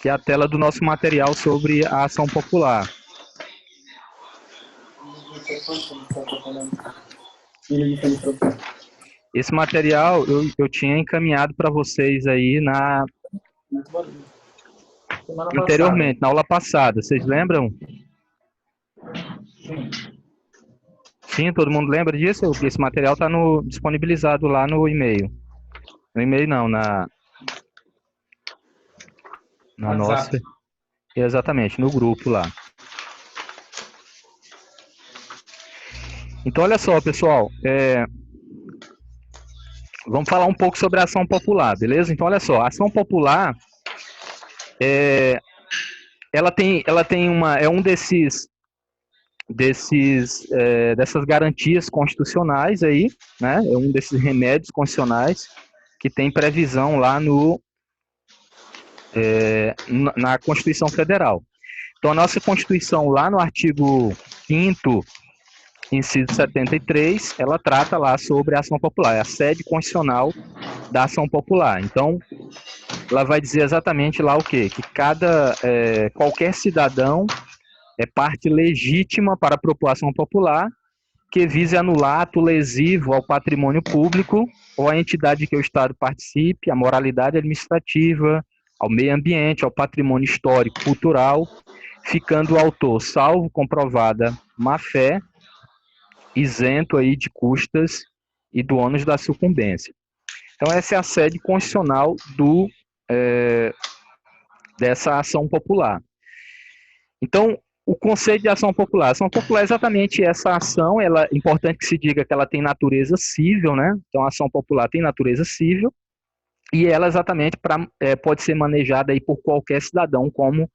que é a tela do nosso material sobre a ação popular. Esse material eu tinha encaminhado para vocês aí anteriormente, na aula passada. Vocês lembram? Sim, todo mundo lembra disso? Esse material está disponibilizado lá no e-mail. No e-mail não, na nossa. Exatamente, no grupo lá. Então, olha só, pessoal. Vamos falar um pouco sobre a ação popular, beleza? Então, olha só, a ação popular ela tem dessas garantias constitucionais aí, né? É um desses remédios constitucionais que tem previsão lá na Constituição Federal. Então, a nossa Constituição, lá no artigo 5º, inciso 73, ela trata lá sobre a ação popular, é a sede constitucional da ação popular. Então, ela vai dizer exatamente lá o quê? Que qualquer cidadão é parte legítima para a propor ação popular que vise anular ato lesivo ao patrimônio público ou à entidade que o Estado participe, à moralidade administrativa, ao meio ambiente, ao patrimônio histórico, cultural, ficando o autor, salvo comprovada má-fé, isento aí de custas e do ônus da sucumbência. Então, essa é a sede constitucional dessa ação popular. Então, o conceito de ação popular. Ação popular é exatamente essa ação, é importante que se diga que ela tem natureza civil, né? Então, a ação popular tem natureza civil, e ela exatamente pode ser manejada aí por qualquer cidadão, como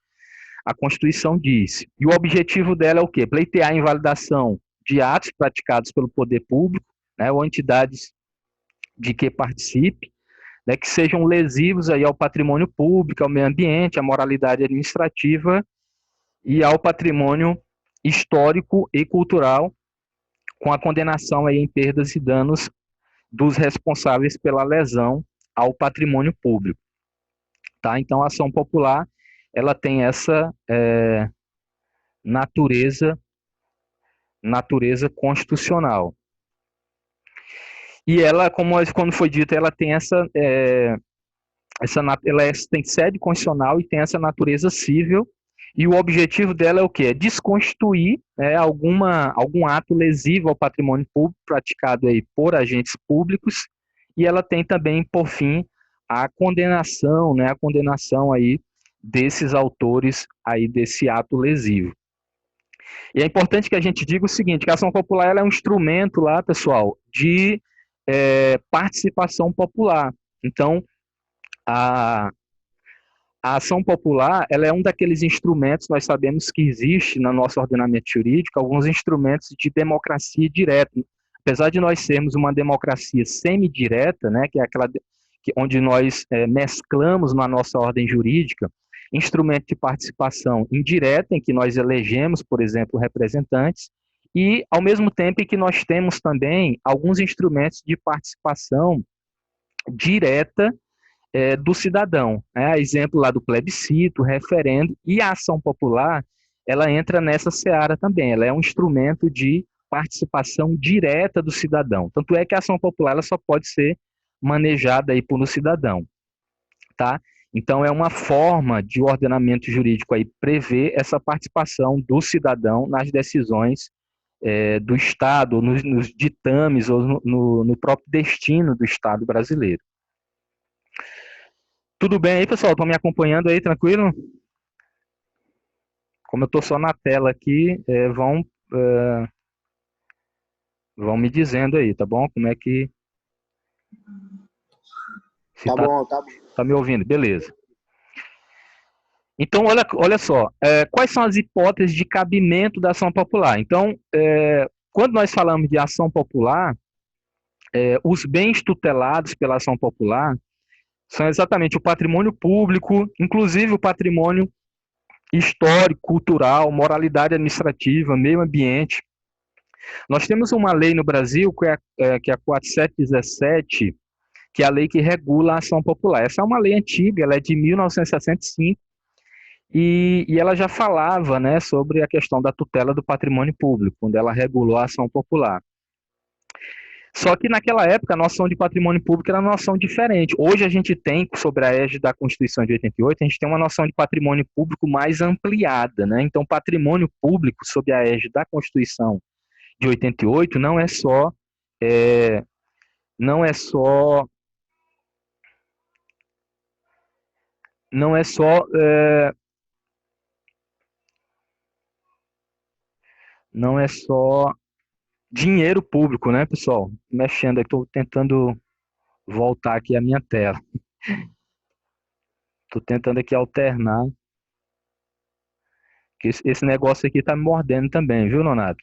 a Constituição diz. E o objetivo dela é o quê? Pleitear a invalidação de atos praticados pelo poder público, né, ou entidades de que participe, né, que sejam lesivos aí ao patrimônio público, ao meio ambiente, à moralidade administrativa e ao patrimônio histórico e cultural, com a condenação aí em perdas e danos dos responsáveis pela lesão ao patrimônio público. Tá? Então, a ação popular ela tem essa natureza constitucional. E ela, como foi dito, ela tem tem sede constitucional e tem essa natureza civil. E o objetivo dela é o quê? É desconstituir algum ato lesivo ao patrimônio público praticado aí por agentes públicos. E ela tem também, por fim, a condenação aí desses autores aí desse ato lesivo. E é importante que a gente diga o seguinte, que a ação popular ela é um instrumento lá, pessoal, de participação popular. Então, a ação popular ela é um daqueles instrumentos, nós sabemos que existe no nosso ordenamento jurídico, alguns instrumentos de democracia direta. Apesar de nós sermos uma democracia semidireta, né, que é aquela onde nós mesclamos na nossa ordem jurídica instrumento de participação indireta, em que nós elegemos, por exemplo, representantes, e, ao mesmo tempo, em que nós temos também alguns instrumentos de participação direta do cidadão. Exemplo lá do plebiscito, referendo, e a ação popular, ela entra nessa seara também, ela é um instrumento de participação direta do cidadão. Tanto é que a ação popular ela só pode ser manejada aí por um cidadão, tá? Então, é uma forma de o ordenamento jurídico aí prever essa participação do cidadão nas decisões do Estado, nos ditames ou no próprio destino do Estado brasileiro. Tudo bem aí, pessoal? Estão me acompanhando aí, tranquilo? Como eu estou só na tela aqui, vão me dizendo aí, tá bom? Como é que... Tá bom, tá bom. Tá me ouvindo? Beleza. Então, olha só, quais são as hipóteses de cabimento da ação popular? Então, quando nós falamos de ação popular, os bens tutelados pela ação popular são exatamente o patrimônio público, inclusive o patrimônio histórico, cultural, moralidade administrativa, meio ambiente. Nós temos uma lei no Brasil, que é a 4717, que é a lei que regula a ação popular. Essa é uma lei antiga, ela é de 1965, e ela já falava, né, sobre a questão da tutela do patrimônio público, quando ela regulou a ação popular. Só que naquela época a noção de patrimônio público era uma noção diferente. Hoje a gente tem, sobre a égide da Constituição de 88, a gente tem uma noção de patrimônio público mais ampliada, né? Então, patrimônio público, sob a égide da Constituição de 88, é, não é só, não é só, não é só dinheiro público, né, pessoal? Mexendo aqui, estou tentando voltar aqui a minha tela. Estou tentando aqui alternar, que esse negócio aqui está me mordendo também, viu, Nonato?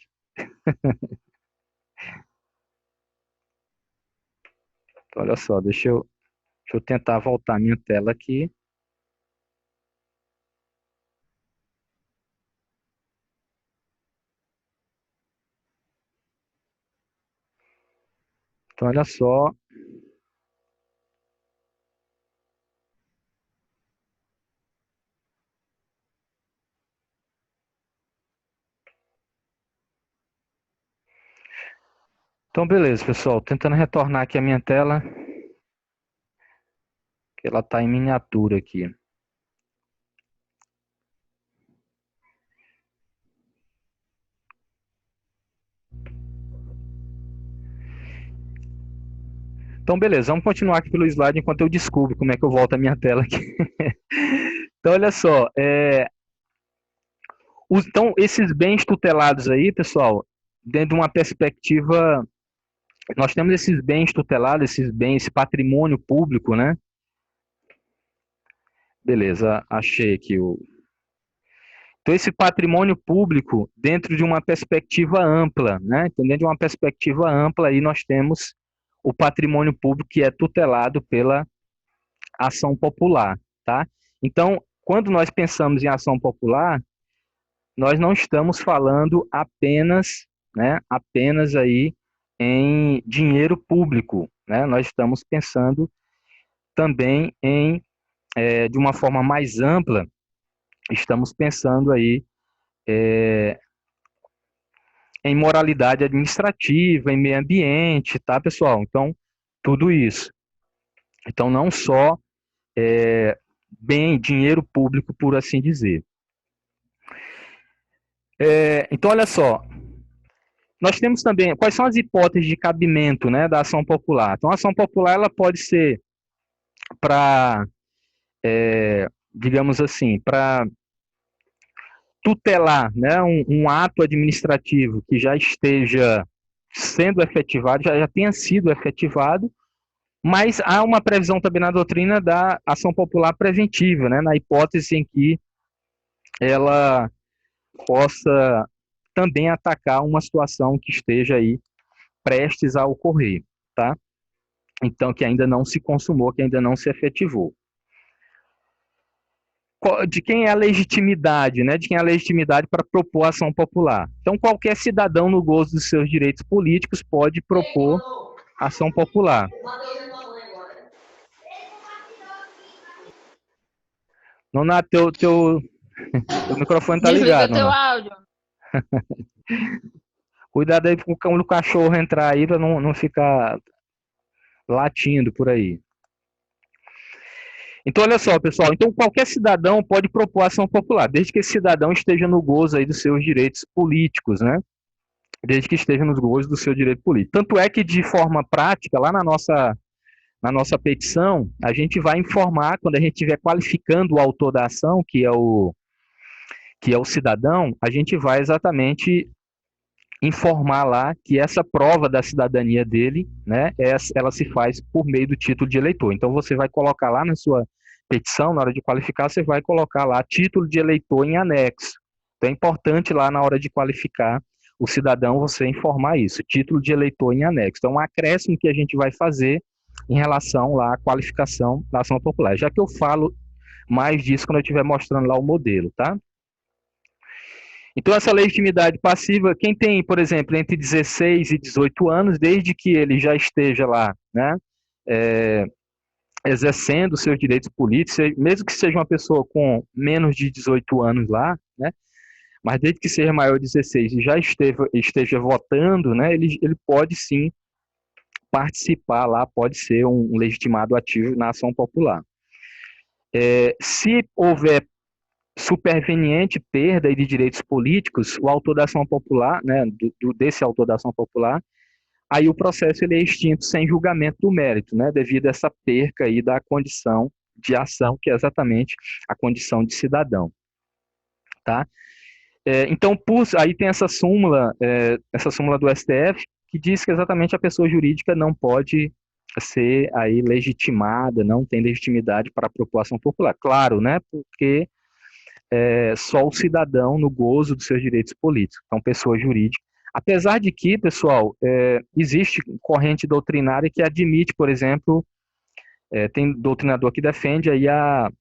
Então, olha só, deixa eu tentar voltar a minha tela aqui. Então, olha só. Então, beleza, pessoal. Tentando retornar aqui a minha tela, que ela está em miniatura aqui. Então, beleza, vamos continuar aqui pelo slide enquanto eu descubro como é que eu volto a minha tela aqui. Então, olha só, então, esses bens tutelados aí, pessoal, dentro de uma perspectiva, nós temos esses bens tutelados, esses bens, esse patrimônio público, né? Beleza, achei aqui o. Então, esse patrimônio público, dentro de uma perspectiva ampla, né? Então, dentro de uma perspectiva ampla, aí nós temos o patrimônio público que é tutelado pela ação popular, tá? Então, quando nós pensamos em ação popular, nós não estamos falando apenas, né, apenas aí em dinheiro público, né? Nós estamos pensando também de uma forma mais ampla, estamos pensando aí em moralidade administrativa, em meio ambiente, tá, pessoal? Então, tudo isso. Então, não só bem dinheiro público, por assim dizer. Então, olha só, nós temos também, quais são as hipóteses de cabimento, né, da ação popular? Então, a ação popular ela pode ser para, digamos assim, para tutelar, né, um ato administrativo que já esteja sendo efetivado, já tenha sido efetivado, mas há uma previsão também na doutrina da ação popular preventiva, né, na hipótese em que ela possa também atacar uma situação que esteja aí prestes a ocorrer, tá? Então, que ainda não se consumou, que ainda não se efetivou. De quem é a legitimidade, né? De quem é a legitimidade para propor ação popular? Então, qualquer cidadão no gozo dos seus direitos políticos pode propor ação popular. Nonato, teu microfone tá ligado, Desliga teu Nonato. áudio. Cuidado aí com o cão do cachorro entrar aí para não ficar latindo por aí. Então, olha só, pessoal. Então, qualquer cidadão pode propor ação popular, desde que esse cidadão esteja no gozo aí dos seus direitos políticos, né? Desde que esteja nos gozos do seu direito político. Tanto é que, de forma prática, lá na nossa petição, a gente vai informar, quando a gente estiver qualificando o autor da ação, que é o cidadão, a gente vai exatamente informar lá que essa prova da cidadania dele, né, ela se faz por meio do título de eleitor. Então, você vai colocar lá na sua petição, na hora de qualificar, você vai colocar lá título de eleitor em anexo. Então, é importante lá na hora de qualificar o cidadão você informar isso, título de eleitor em anexo. Então, um acréscimo que a gente vai fazer em relação lá à qualificação da ação popular. Já que eu falo mais disso quando eu estiver mostrando lá o modelo, tá? Então, essa legitimidade passiva, quem tem, por exemplo, entre 16 e 18 anos, desde que ele já esteja lá, né, exercendo seus direitos políticos, mesmo que seja uma pessoa com menos de 18 anos lá, né? Mas desde que seja maior de 16 e já esteja votando, né? Ele pode sim participar lá, pode ser um legitimado ativo na ação popular. Se houver superveniente perda de direitos políticos, o autor da ação popular, né, desse autor da ação popular, aí o processo ele é extinto sem julgamento do mérito, né, devido a essa perca aí da condição de ação, que é exatamente a condição de cidadão, tá? Então, aí tem essa súmula do STF, que diz que exatamente a pessoa jurídica não pode ser aí legitimada, não tem legitimidade para a propor ação popular. Claro, né, porque só o cidadão no gozo dos seus direitos políticos, então pessoa jurídica. Apesar de que, pessoal, existe corrente doutrinária que admite, por exemplo, tem doutrinador que defende aí a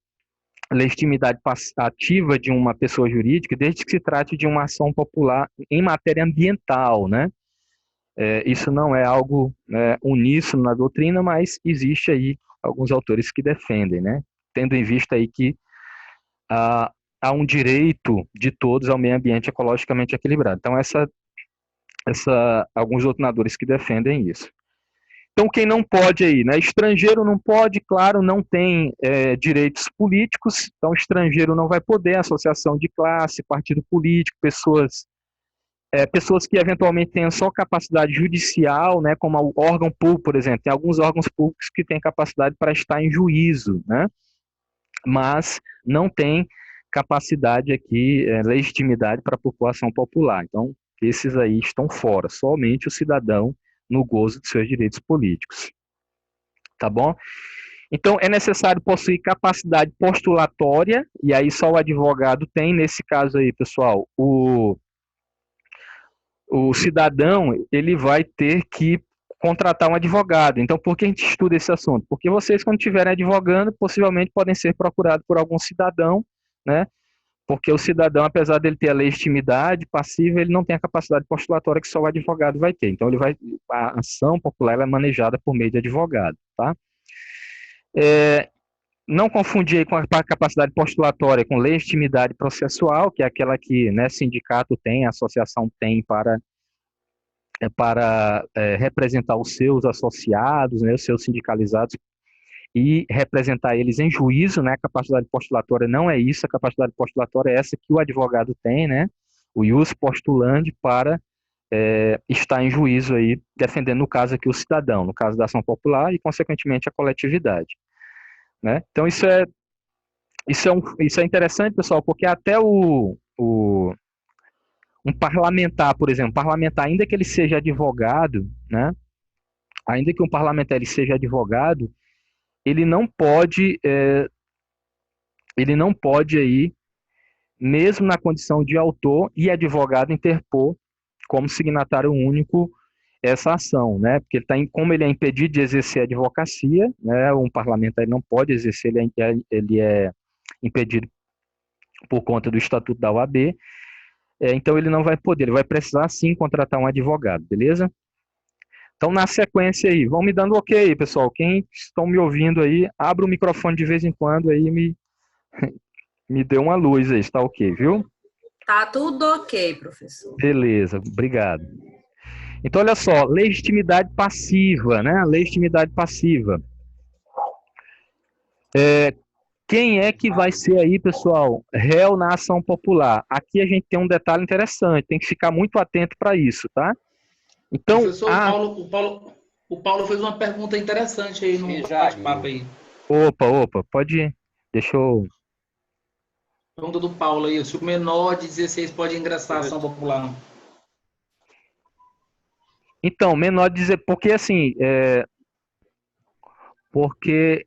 legitimidade ativa de uma pessoa jurídica, desde que se trate de uma ação popular em matéria ambiental, né? Isso não é algo uníssono na doutrina, mas existe aí alguns autores que defendem, né? Tendo em vista aí que há um direito de todos ao meio ambiente ecologicamente equilibrado. Então, alguns doutrinadores que defendem isso. Então, quem não pode aí, né? Estrangeiro não pode, claro, não tem direitos políticos, então estrangeiro não vai poder, associação de classe, partido político, pessoas que eventualmente tenham só capacidade judicial, né, como o órgão público, por exemplo. Tem alguns órgãos públicos que têm capacidade para estar em juízo, né? Mas não tem capacidade aqui, legitimidade para a população popular. Então, esses aí estão fora, somente o cidadão no gozo de seus direitos políticos. Tá bom? Então, é necessário possuir capacidade postulatória, e aí só o advogado tem, nesse caso aí, pessoal, o cidadão, ele vai ter que contratar um advogado. Então, por que a gente estuda esse assunto? Porque vocês, quando estiverem advogando, possivelmente podem ser procurados por algum cidadão, né? Porque o cidadão, apesar dele ter a legitimidade passiva, ele não tem a capacidade postulatória que só o advogado vai ter. Então, a ação popular é manejada por meio de advogado, tá? Não confundir aí com a capacidade postulatória com legitimidade processual, que é aquela que, né, sindicato tem, a associação tem para representar os seus associados, né, os seus sindicalizados, e representar eles em juízo, né? A capacidade postulatória não é isso, a capacidade postulatória é essa que o advogado tem, né? O ius postulandi para estar em juízo aí, defendendo, no caso aqui, o cidadão, no caso da ação popular e, consequentemente, a coletividade, né? Então, isso é interessante, pessoal, porque até um parlamentar, por exemplo, ainda que ele seja advogado, né? Ainda que um parlamentar ele seja advogado, ele não pode aí, mesmo na condição de autor e advogado, interpor como signatário único essa ação, né? Porque como ele é impedido de exercer a advocacia, né? Um parlamentar não pode exercer, ele é impedido por conta do Estatuto da OAB, então ele não vai poder, ele vai precisar sim contratar um advogado, beleza? Então, na sequência aí, vão me dando ok, pessoal. Quem estão me ouvindo aí, abra o microfone de vez em quando aí e me dê uma luz aí, está ok, viu? Tá tudo ok, professor. Beleza, obrigado. Então, olha só, legitimidade passiva, né? Legitimidade passiva. Quem é que vai ser aí, pessoal, réu na ação popular? Aqui a gente tem um detalhe interessante, tem que ficar muito atento para isso, tá? Então, professor, o Paulo fez uma pergunta interessante aí no bate-papo aí. Opa, pode ir. Deixa eu... Pergunta do Paulo aí, se o menor de 16 pode ingressar à ação popular. Então, menor de 16, porque assim, porque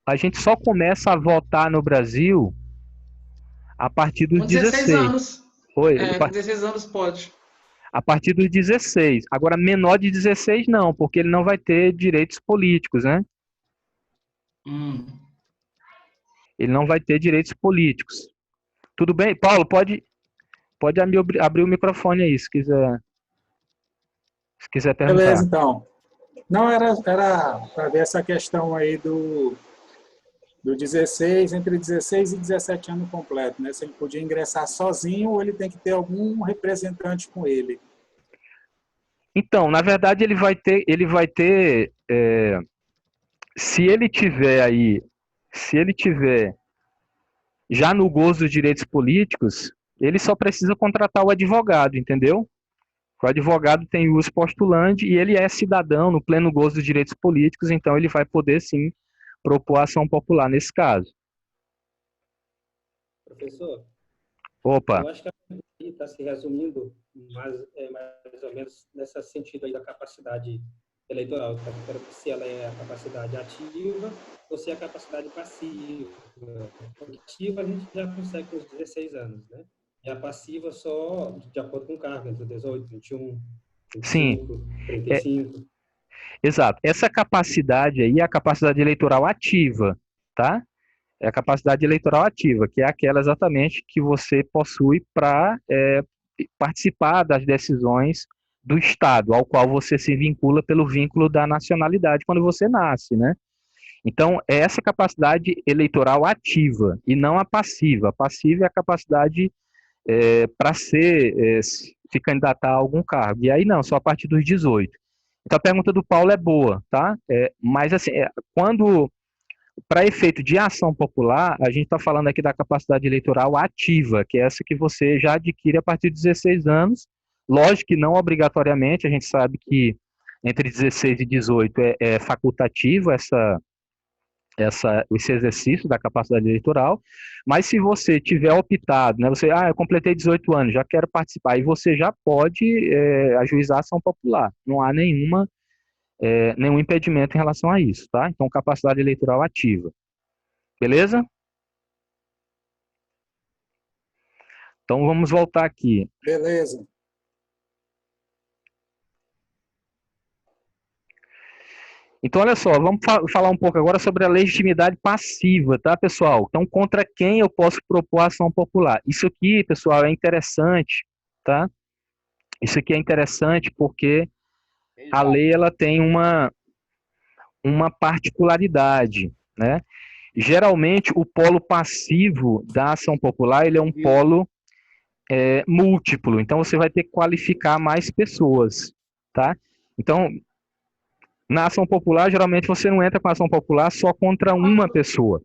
a gente só começa a votar no Brasil a partir dos 16 anos. Oi, com 16 anos pode. A partir dos 16. Agora, menor de 16 não, porque ele não vai ter direitos políticos, né? Ele não vai ter direitos políticos. Tudo bem? Paulo, pode abrir o microfone aí, se quiser perguntar. Beleza, então. Não, era para ver essa questão aí do 16, entre 16 e 17 anos completo, né? Se ele podia ingressar sozinho ou ele tem que ter algum representante com ele. Então, na verdade, se ele tiver aí, se ele tiver já no gozo dos direitos políticos, ele só precisa contratar o advogado, entendeu? O advogado tem o postulante e ele é cidadão no pleno gozo dos direitos políticos, então ele vai poder sim propor ação popular nesse caso. Professor, Opa, eu acho que a pergunta está se resumindo mais ou menos nesse sentido aí da capacidade eleitoral. Eu quero ver se ela é a capacidade ativa ou se é a capacidade passiva. Porque ativa a gente já consegue com os 16 anos, né? E a passiva só de acordo com o cargo, entre 18, 21, sim, 25, 35. exato. Essa capacidade aí é a capacidade eleitoral ativa, tá? É a capacidade eleitoral ativa, que é aquela exatamente que você possui para participar das decisões do Estado, ao qual você se vincula pelo vínculo da nacionalidade quando você nasce, né? Então, é essa capacidade eleitoral ativa e não a passiva. A passiva é a capacidade para se candidatar a algum cargo. E aí não, só a partir dos 18. Então, a pergunta do Paulo é boa, tá? Mas, assim, quando para efeito de ação popular, a gente está falando aqui da capacidade eleitoral ativa, que é essa que você já adquire a partir de 16 anos. Lógico que não obrigatoriamente, a gente sabe que entre 16 e 18 é facultativo esse exercício da capacidade eleitoral, mas se você tiver optado, né, eu completei 18 anos, já quero participar, e você já pode ajuizar a ação popular. Não há nenhum impedimento em relação a isso, tá? Então, capacidade eleitoral ativa. Beleza? Então, vamos voltar aqui. Beleza. Então, olha só, vamos falar um pouco agora sobre a legitimidade passiva, tá, pessoal? Então, contra quem eu posso propor ação popular? Isso aqui, pessoal, é interessante, tá? Isso aqui é interessante porque a lei ela tem uma particularidade, né? Geralmente, o polo passivo da ação popular ele é um polo múltiplo, então você vai ter que qualificar mais pessoas, tá? Então, na ação popular, geralmente você não entra com a ação popular só contra uma pessoa.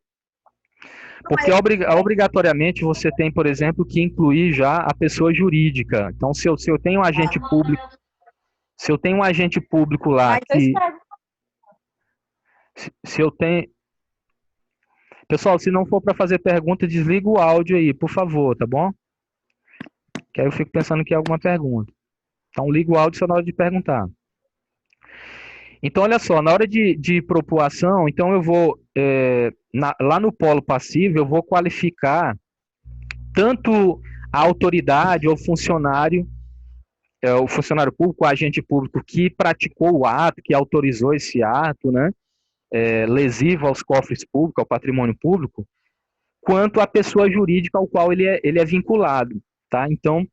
Porque obrigatoriamente você tem, por exemplo, que incluir já a pessoa jurídica. Então, se eu tenho um agente público, se eu tenho um agente público lá que... Se eu tenho... Pessoal, se não for para fazer pergunta, desliga o áudio aí, por favor, tá bom? Que aí eu fico pensando que é alguma pergunta. Então, liga o áudio só na hora de perguntar. Então, olha só, na hora de propor ação, então eu vou, lá no polo passivo, eu vou qualificar tanto a autoridade ou o funcionário público, o agente público que praticou o ato, que autorizou esse ato, né, lesivo aos cofres públicos, ao patrimônio público, quanto a pessoa jurídica ao qual ele é vinculado, tá? Então,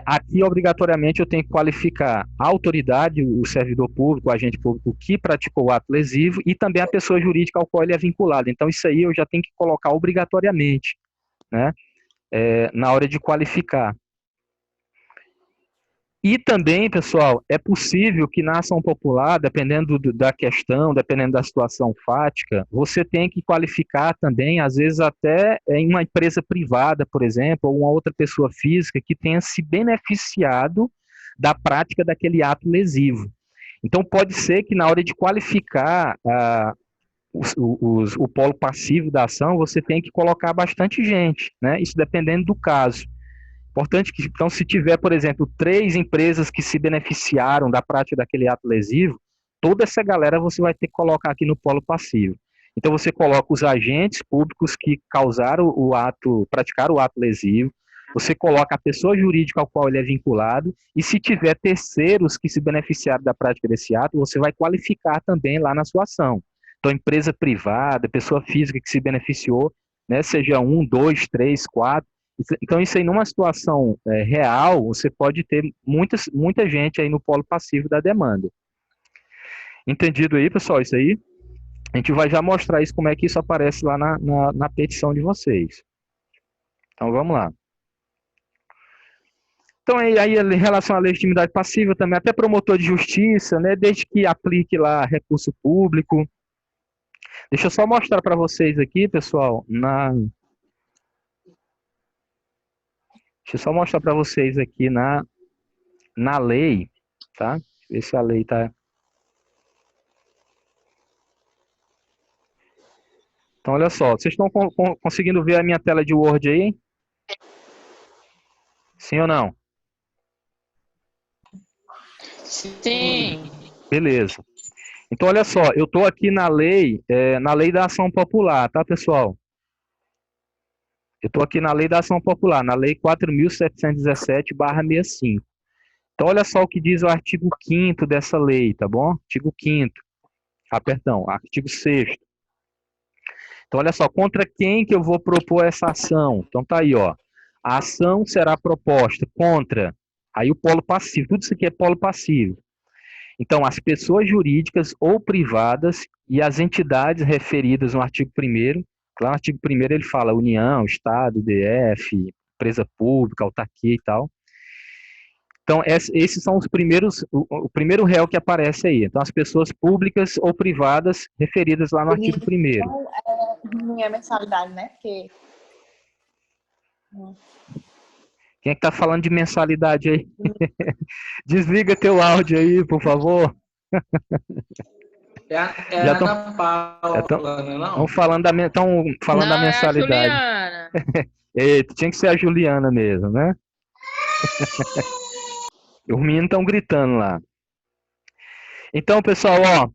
aqui, obrigatoriamente, eu tenho que qualificar a autoridade, o servidor público, o agente público que praticou o ato lesivo e também a pessoa jurídica ao qual ele é vinculado. Então, isso aí eu já tenho que colocar obrigatoriamente, né, na hora de qualificar. E também, pessoal, é possível que na ação popular, dependendo da questão, dependendo da situação fática, você tem que qualificar também, às vezes até em uma empresa privada, por exemplo, ou uma outra pessoa física que tenha se beneficiado da prática daquele ato lesivo. Então, pode ser que na hora de qualificar o polo passivo da ação, você tem que colocar bastante gente, né? Isso dependendo do caso. Importante que, então, se tiver, por exemplo, 3 empresas que se beneficiaram da prática daquele ato lesivo, toda essa galera você vai ter que colocar aqui no polo passivo. Então, você coloca os agentes públicos que causaram praticaram o ato lesivo, você coloca a pessoa jurídica ao qual ele é vinculado, e se tiver terceiros que se beneficiaram da prática desse ato, você vai qualificar também lá na sua ação. Então, empresa privada, pessoa física que se beneficiou, né, seja 1, 2, 3, 4, então, isso aí, numa situação real, você pode ter muita gente aí no polo passivo da demanda. Entendido aí, pessoal, isso aí? A gente vai já mostrar isso, como é que isso aparece lá na petição de vocês. Então, vamos lá. Então, aí, em relação à legitimidade passiva também, até promotor de justiça, né, desde que aplique lá recurso público. Deixa eu só mostrar para vocês aqui, pessoal, deixa eu só mostrar para vocês aqui na lei, tá? Ver se a lei tá... Então, olha só, vocês estão conseguindo ver a minha tela de Word aí? Sim ou não? Sim. Beleza. Então, olha só, eu estou aqui na lei da ação popular, tá, pessoal? Eu estou aqui na lei da ação popular, na lei 4.717/65. Então, olha só o que diz o artigo 5º dessa lei, tá bom? Artigo 5º. Perdão, artigo 6º. Então, olha só, contra quem que eu vou propor essa ação? Então, tá aí, ó. A ação será proposta contra, aí o polo passivo, tudo isso aqui é polo passivo. Então, as pessoas jurídicas ou privadas e as entidades referidas no artigo 1º, lá no artigo 1º ele fala União, Estado, DF, empresa pública, autarquia e tal. Então, esses são os primeiros, o primeiro réu que aparece aí. Então, as pessoas públicas ou privadas referidas lá no artigo 1º. Não é mensalidade, né? Porque... Quem é que tá falando de mensalidade aí? Desliga teu áudio aí, por favor. Já Ana Paula, não? Estão falando da mensalidade. É a Juliana. Tinha que ser a Juliana mesmo, né? Os meninos estão gritando lá. Então, pessoal, ó,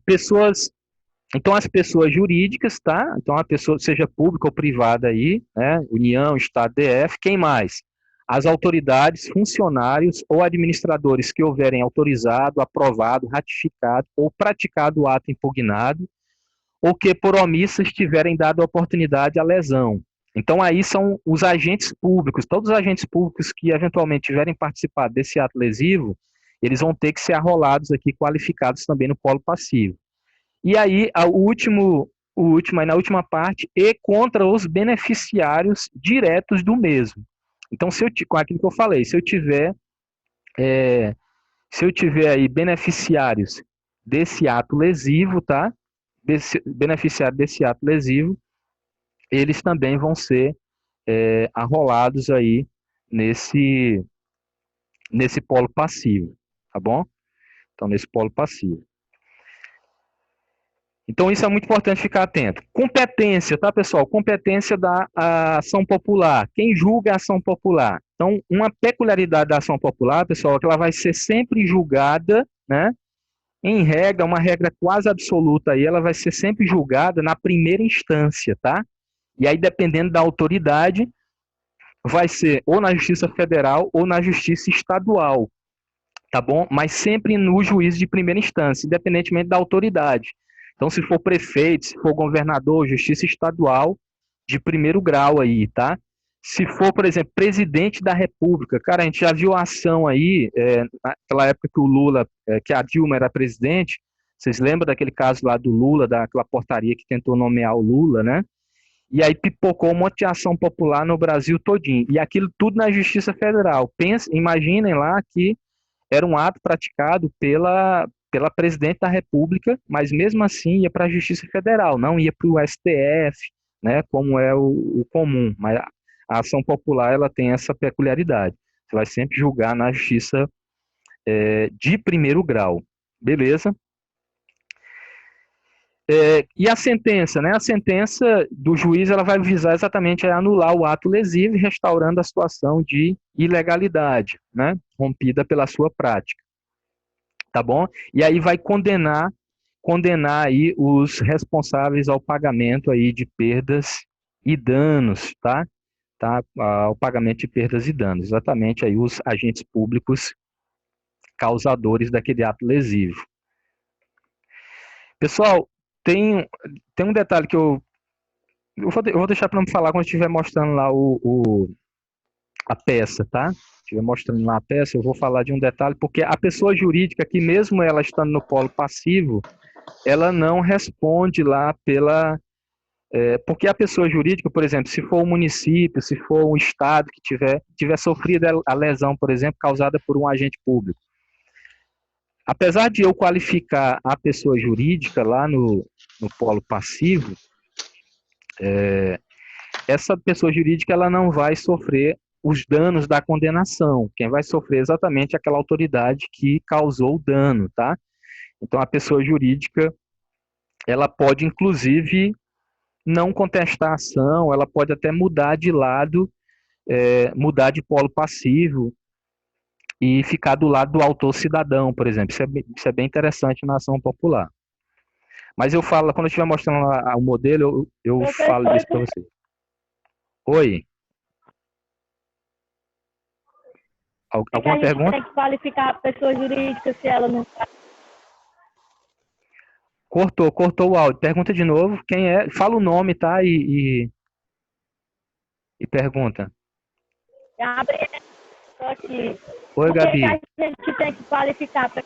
então as pessoas jurídicas, tá? Então a pessoa, seja pública ou privada aí, né? União, Estado, DF, quem mais? As autoridades, funcionários ou administradores que houverem autorizado, aprovado, ratificado ou praticado o ato impugnado, ou que por omissas tiverem dado oportunidade à lesão. Então aí são os agentes públicos, todos os agentes públicos que eventualmente tiverem participado desse ato lesivo, eles vão ter que ser arrolados aqui, qualificados também no polo passivo. E aí, aí na última parte, e contra os beneficiários diretos do mesmo. Então, com aquilo que eu falei, se eu tiver aí beneficiários desse ato lesivo, tá? Beneficiário desse ato lesivo, eles também vão ser arrolados aí nesse polo passivo, tá bom? Então, nesse polo passivo. Então, isso é muito importante ficar atento. Competência, tá, pessoal? Competência da ação popular. Quem julga a ação popular? Então, uma peculiaridade da ação popular, pessoal, é que ela vai ser sempre julgada, né? Em regra, uma regra quase absoluta aí, ela vai ser sempre julgada na primeira instância, tá? E aí, dependendo da autoridade, vai ser ou na Justiça Federal ou na Justiça Estadual, tá bom? Mas sempre no juízo de primeira instância, independentemente da autoridade. Então, se for prefeito, se for governador, justiça estadual, de primeiro grau aí, tá? Se for, por exemplo, presidente da República, cara, a gente já viu a ação aí, naquela época que o Lula, que a Dilma era presidente, vocês lembram daquele caso lá do Lula, daquela portaria que tentou nomear o Lula, né? E aí pipocou um monte de ação popular no Brasil todinho. E aquilo tudo na Justiça Federal. Imaginem lá que era um ato praticado pela presidente da República, mas mesmo assim ia para a Justiça Federal, não ia para o STF, né, como é o comum. Mas a ação popular ela tem essa peculiaridade. Você vai sempre julgar na Justiça de primeiro grau. Beleza? E a sentença, né? A sentença do juiz ela vai visar exatamente a anular o ato lesivo, restaurando a situação de ilegalidade, né, rompida pela sua prática. Tá bom? E aí vai condenar aí os responsáveis ao pagamento aí de perdas e danos, tá? Ao pagamento de perdas e danos, exatamente aí os agentes públicos causadores daquele ato lesivo. Pessoal, tem um detalhe que eu vou deixar para me falar quando estiver mostrando lá a peça, tá? Estiver mostrando lá a peça, eu vou falar de um detalhe, porque a pessoa jurídica, que mesmo ela estando no polo passivo, ela não responde lá porque a pessoa jurídica, por exemplo, se for o município, se for o estado que tiver sofrido a lesão, por exemplo, causada por um agente público, apesar de eu qualificar a pessoa jurídica lá no polo passivo, essa pessoa jurídica ela não vai sofrer os danos da condenação. Quem vai sofrer é exatamente aquela autoridade que causou o dano, tá? Então, a pessoa jurídica, ela pode, inclusive, não contestar a ação, ela pode até mudar de lado, mudar de polo passivo e ficar do lado do autor cidadão, por exemplo. Isso é bem interessante na ação popular. Mas eu falo, quando eu estiver mostrando o modelo, eu falo disso para você. Oi? Alguma pergunta? Tem que qualificar a pessoa jurídica se ela não... Cortou o áudio. Pergunta de novo. Quem é? Fala o nome, tá? E pergunta. Oi, Gabi. A gente tem que qualificar se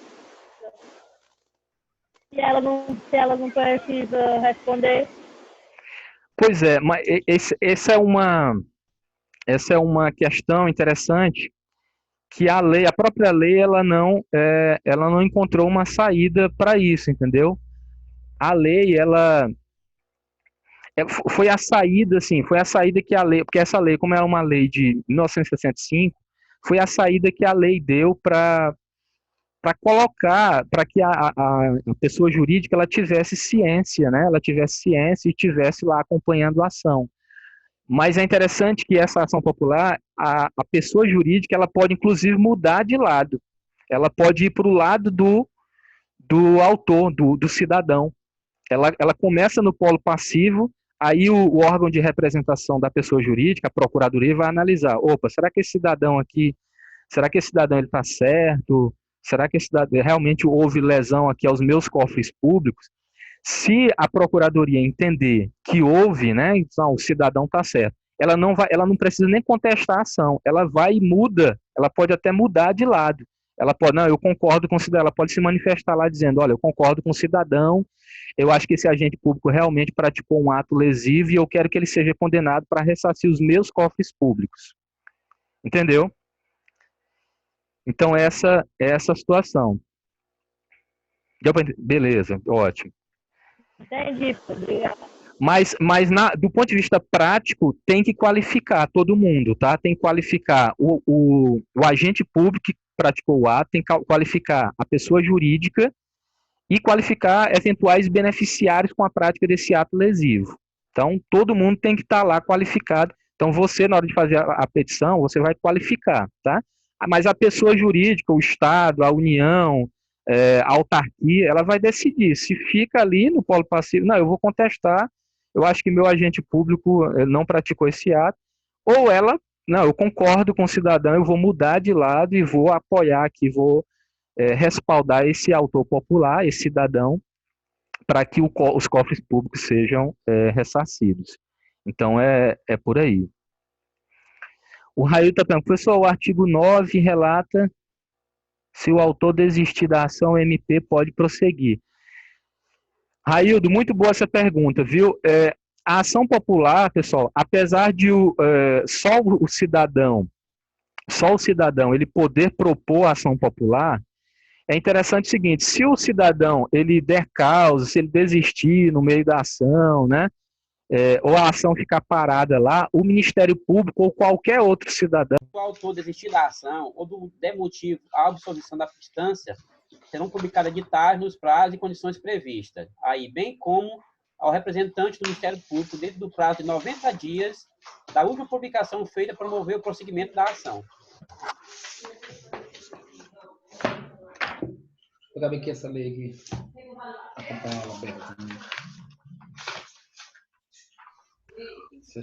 ela não precisa responder. Pois é, mas essa é uma questão interessante que a própria lei, ela não encontrou uma saída para isso, entendeu? A lei, foi a saída, assim, foi a saída que a lei, porque essa lei, como é uma lei de 1965, foi a saída que a lei deu para colocar, para que a pessoa jurídica ela tivesse ciência, né? Ela tivesse ciência e tivesse lá acompanhando a ação. Mas é interessante que essa ação popular, a pessoa jurídica, ela pode inclusive mudar de lado. Ela pode ir para o lado do autor, do cidadão. Ela começa no polo passivo, aí o órgão de representação da pessoa jurídica, a procuradoria, vai analisar. Opa, será que esse cidadão aqui, ele está certo? Será que esse cidadão, realmente houve lesão aqui aos meus cofres públicos? Se a procuradoria entender que houve, né, então o cidadão está certo, ela não precisa nem contestar a ação, ela vai e muda, ela pode até mudar de lado. Ela pode, não, eu concordo com o cidadão, ela pode se manifestar lá dizendo, olha, eu concordo com o cidadão, eu acho que esse agente público realmente praticou um ato lesivo e eu quero que ele seja condenado para ressarcir os meus cofres públicos. Entendeu? Então, essa é essa situação. Deu pra entender? Beleza, ótimo. Entendi, obrigada. Mas do ponto de vista prático, tem que qualificar todo mundo, tá? Tem que qualificar o agente público que praticou o ato, tem que qualificar a pessoa jurídica e qualificar eventuais beneficiários com a prática desse ato lesivo. Então, todo mundo tem que estar lá qualificado. Então, você, na hora de fazer a petição, você vai qualificar, tá? Mas a pessoa jurídica, o Estado, a União, a autarquia, ela vai decidir se fica ali no polo passivo, não, eu vou contestar, eu acho que meu agente público não praticou esse ato, ou ela, não, eu concordo com o cidadão, eu vou mudar de lado e vou apoiar aqui, vou respaldar esse autor popular, esse cidadão, para que os cofres públicos sejam ressarcidos. Então, é por aí. O Rail está perguntando, professor, o artigo 9 relata se o autor desistir da ação, o MP pode prosseguir. Raildo, muito boa essa pergunta, viu? A ação popular, pessoal, apesar de só o cidadão ele poder propor a ação popular, é interessante o seguinte, se o cidadão ele der causa, se ele desistir no meio da ação, né, ou a ação ficar parada lá, o Ministério Público ou qualquer outro cidadão... O autor desistir da ação ou der motivo à absolvição da instância, serão publicadas editais nos prazos e condições previstas, aí bem como ao representante do Ministério Público dentro do prazo de 90 dias da última publicação feita para promover o prosseguimento da ação. Vou pegar bem aqui essa lei aqui.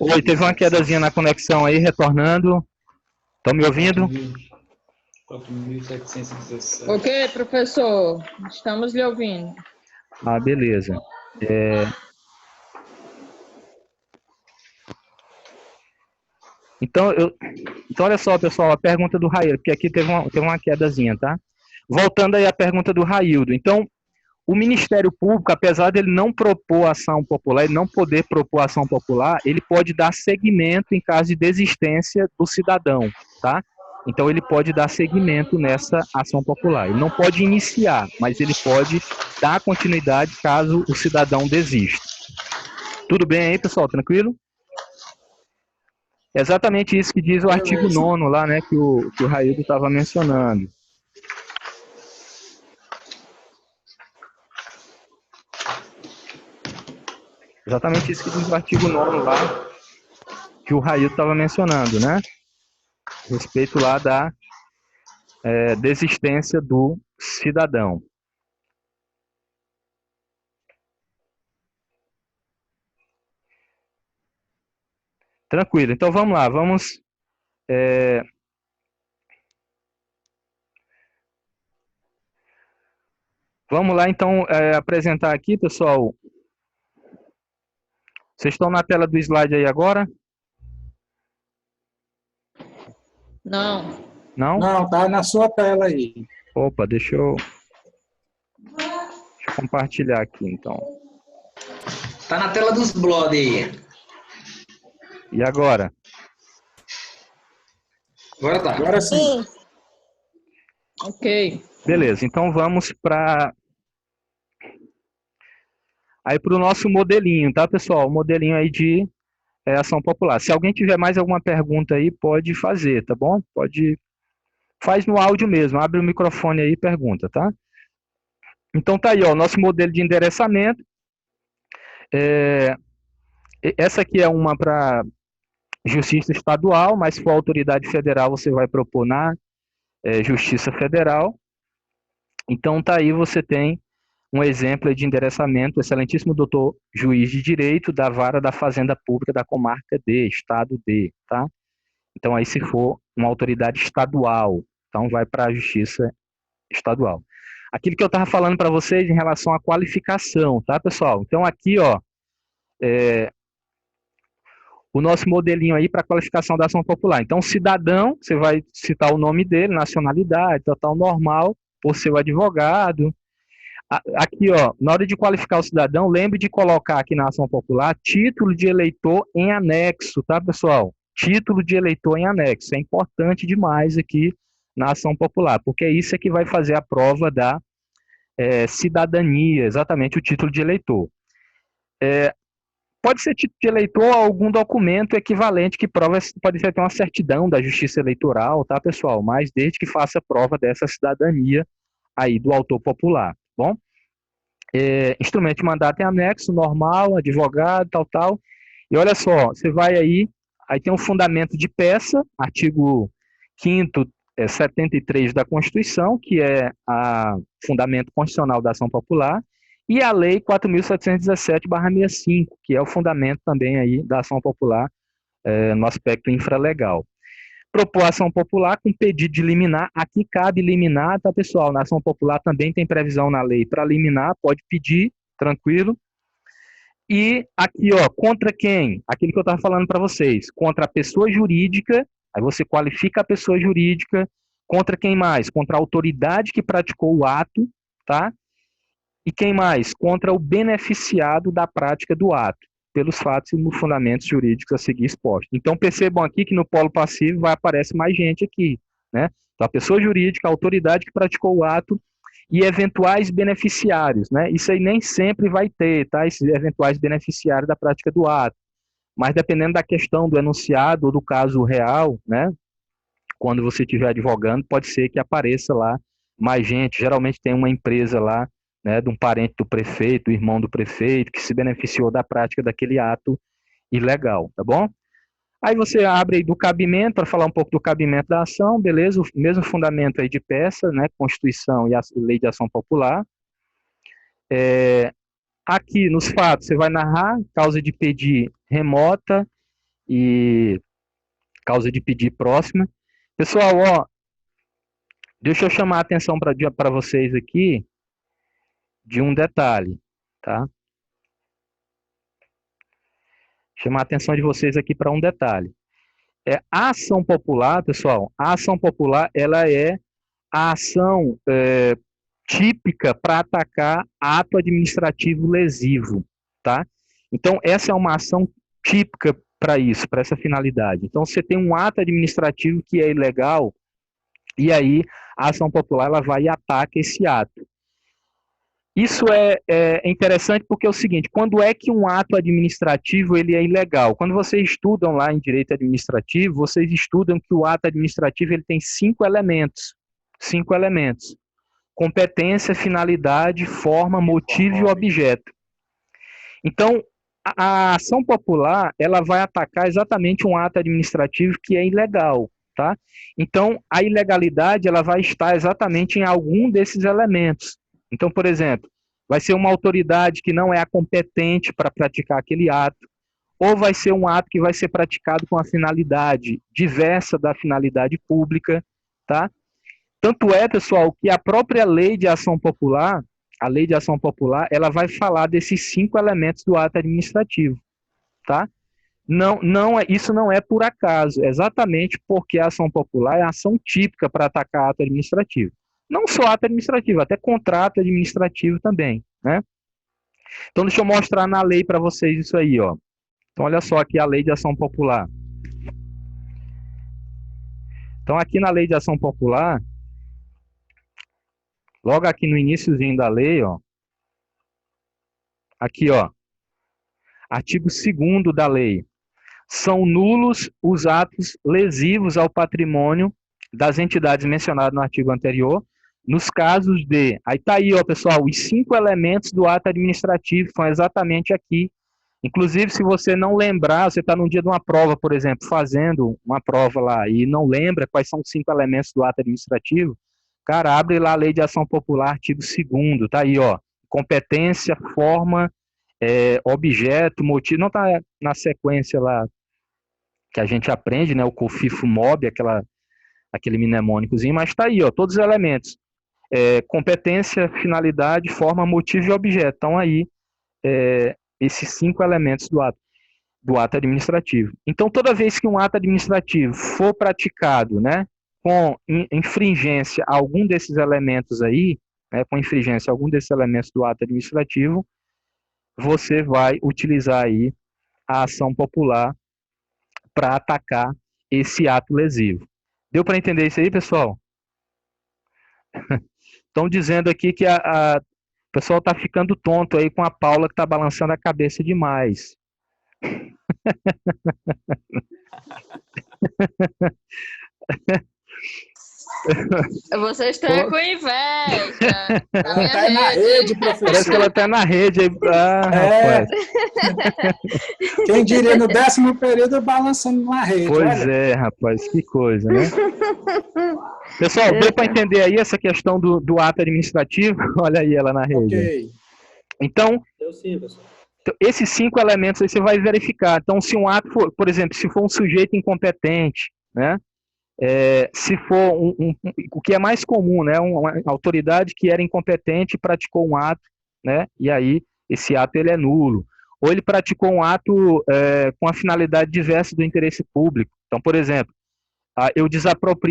Oi, teve uma quedazinha na conexão aí, retornando. Estão me ouvindo? 4.717. Ok, professor. Estamos lhe ouvindo. Ah, beleza. Então, olha só, pessoal, a pergunta do Raildo, porque aqui teve uma quedazinha, tá? Voltando aí à pergunta do Raildo. Então, O Ministério Público, apesar de ele não propor ação popular, ele não poder propor ação popular, ele pode dar seguimento em caso de desistência do cidadão, tá? Então, ele pode dar seguimento nessa ação popular. Ele não pode iniciar, mas ele pode dar continuidade caso o cidadão desista. Tudo bem aí, pessoal? Tranquilo? É exatamente isso que diz o artigo 9º lá, né, que o Raildo estava mencionando. Exatamente isso que diz o artigo 9º lá, que o Raildo estava mencionando, né? A respeito lá da desistência do cidadão. Tranquilo, então vamos lá, vamos lá então apresentar aqui, pessoal. Vocês estão na tela do slide aí agora? Não. Não? Não, tá na sua tela aí. Opa, deixa eu compartilhar aqui, então. Tá na tela dos blogs aí. E agora? Agora tá. Agora sim. Ok. Beleza, então vamos para o nosso modelinho, tá, pessoal? O modelinho aí de ação popular. Se alguém tiver mais alguma pergunta aí, pode fazer, tá bom? Faz no áudio mesmo, abre o microfone aí e pergunta, tá? Então tá aí, ó, nosso modelo de endereçamento. Essa aqui é uma para Justiça Estadual, mas se for autoridade federal, você vai propor na Justiça Federal. Então tá aí, você tem um exemplo de endereçamento, excelentíssimo doutor juiz de direito da Vara da Fazenda Pública da Comarca D, Estado D, tá? Então aí se for uma autoridade estadual, então vai para a Justiça Estadual. Aquilo que eu estava falando para vocês em relação à qualificação, tá, pessoal? Então aqui, ó, o nosso modelinho aí para qualificação da ação popular. Então, cidadão, você vai citar o nome dele, nacionalidade, total normal, por ser o advogado. Aqui, ó, na hora de qualificar o cidadão, lembre de colocar aqui na ação popular título de eleitor em anexo, tá, pessoal? Título de eleitor em anexo. É importante demais aqui na ação popular, porque é isso que vai fazer a prova da cidadania, exatamente o título de eleitor. Pode ser título de eleitor ou algum documento equivalente que prova, pode ser até uma certidão da Justiça Eleitoral, tá, pessoal? Mas desde que faça prova dessa cidadania aí do autor popular, bom? Instrumento de mandato em anexo, normal, advogado, tal. E olha só, você vai aí tem um fundamento de peça, artigo 5º, 73 da Constituição, que é o fundamento constitucional da ação popular, e a Lei 4.717/65, que é o fundamento também aí da ação popular no aspecto infralegal. Propor ação popular com pedido de liminar, aqui cabe liminar, tá, pessoal? Na ação popular também tem previsão na lei para liminar, pode pedir, tranquilo. E aqui, ó, contra quem? Aquilo que eu estava falando para vocês, contra a pessoa jurídica, aí você qualifica a pessoa jurídica, contra quem mais? Contra a autoridade que praticou o ato, tá? E quem mais? Contra o beneficiado da prática do ato, pelos fatos e nos fundamentos jurídicos a seguir expostos. Então, percebam aqui que no polo passivo aparece mais gente aqui, né? Então, a pessoa jurídica, a autoridade que praticou o ato e eventuais beneficiários, né? Isso aí nem sempre vai ter, tá? Esses eventuais beneficiários da prática do ato. Mas dependendo da questão do enunciado ou do caso real, né? Quando você estiver advogando, pode ser que apareça lá mais gente. Geralmente tem uma empresa lá, né, de um parente do prefeito, do irmão do prefeito, que se beneficiou da prática daquele ato ilegal, tá bom? Aí você abre aí do cabimento, para falar um pouco do cabimento da ação, beleza? O mesmo fundamento aí de peça, né, Constituição e a Lei de Ação Popular. Aqui nos fatos você vai narrar causa de pedir remota e causa de pedir próxima. Pessoal, ó, deixa eu chamar a atenção para vocês aqui de um detalhe, tá? Chamar a atenção de vocês aqui para um detalhe. A ação popular, pessoal, a ação popular, ela é a ação típica para atacar ato administrativo lesivo, tá? Então, essa é uma ação típica para isso, para essa finalidade. Então, você tem um ato administrativo que é ilegal, e aí a ação popular ela vai e ataca esse ato. Isso é interessante porque é o seguinte, quando é que um ato administrativo ele é ilegal? Quando vocês estudam lá em direito administrativo, vocês estudam que o ato administrativo ele tem 5 elementos. 5 elementos. Competência, finalidade, forma, motivo e objeto. Então, a ação popular ela vai atacar exatamente um ato administrativo que é ilegal. Tá? Então, a ilegalidade ela vai estar exatamente em algum desses elementos. Então, por exemplo, vai ser uma autoridade que não é a competente para praticar aquele ato, ou vai ser um ato que vai ser praticado com a finalidade diversa da finalidade pública, tá? Tanto é, pessoal, que a própria lei de ação popular, a lei de ação popular, ela vai falar desses 5 elementos do ato administrativo, tá? Isso não é por acaso, é exatamente porque a ação popular é a ação típica para atacar ato administrativo. Não só ato administrativo, até contrato administrativo também, né? Então, deixa eu mostrar na lei para vocês isso aí, ó. Então, olha só aqui a lei de ação popular. Então, aqui na lei de ação popular, logo aqui no iniciozinho da lei, ó, aqui, ó, artigo 2º da lei. São nulos os atos lesivos ao patrimônio das entidades mencionadas no artigo anterior, nos casos de... Aí tá aí, ó, pessoal, os 5 elementos do ato administrativo são exatamente aqui. Inclusive, se você não lembrar, você está num dia de uma prova, por exemplo, fazendo uma prova lá e não lembra quais são os 5 elementos do ato administrativo, cara, abre lá a Lei de Ação Popular, artigo 2º, tá aí, ó, competência, forma, objeto, motivo, não tá na sequência lá que a gente aprende, né, o COFIFO-MOB, aquele mnemônicozinho, mas tá aí, ó, todos os elementos. Competência, finalidade, forma, motivo e objeto. Então, aí, esses 5 elementos do ato administrativo. Então, toda vez que um ato administrativo for praticado, né, com infringência a algum desses elementos aí, né, com infringência a algum desses elementos do ato administrativo, você vai utilizar aí a ação popular para atacar esse ato lesivo. Deu para entender isso aí, pessoal? Estão dizendo aqui que o pessoal está ficando tonto aí com a Paula que está balançando a cabeça demais. Vocês estão com inveja. Ela tá na rede, professor. Parece que ela está na rede aí. Rapaz. Quem diria no 10º período balançando na rede. Pois olha. Rapaz, que coisa, né? Pessoal, deu para entender aí essa questão do ato administrativo? Olha aí ela na rede. Ok. Então, Eu sim, professor. esses 5 elementos aí você vai verificar. Então, se um ato for, por exemplo, se for um sujeito incompetente, né? Se for o que é mais comum, né? Uma autoridade que era incompetente e praticou um ato, né? E aí esse ato ele é nulo. Ou ele praticou um ato com a finalidade diversa do interesse público. Então, por exemplo,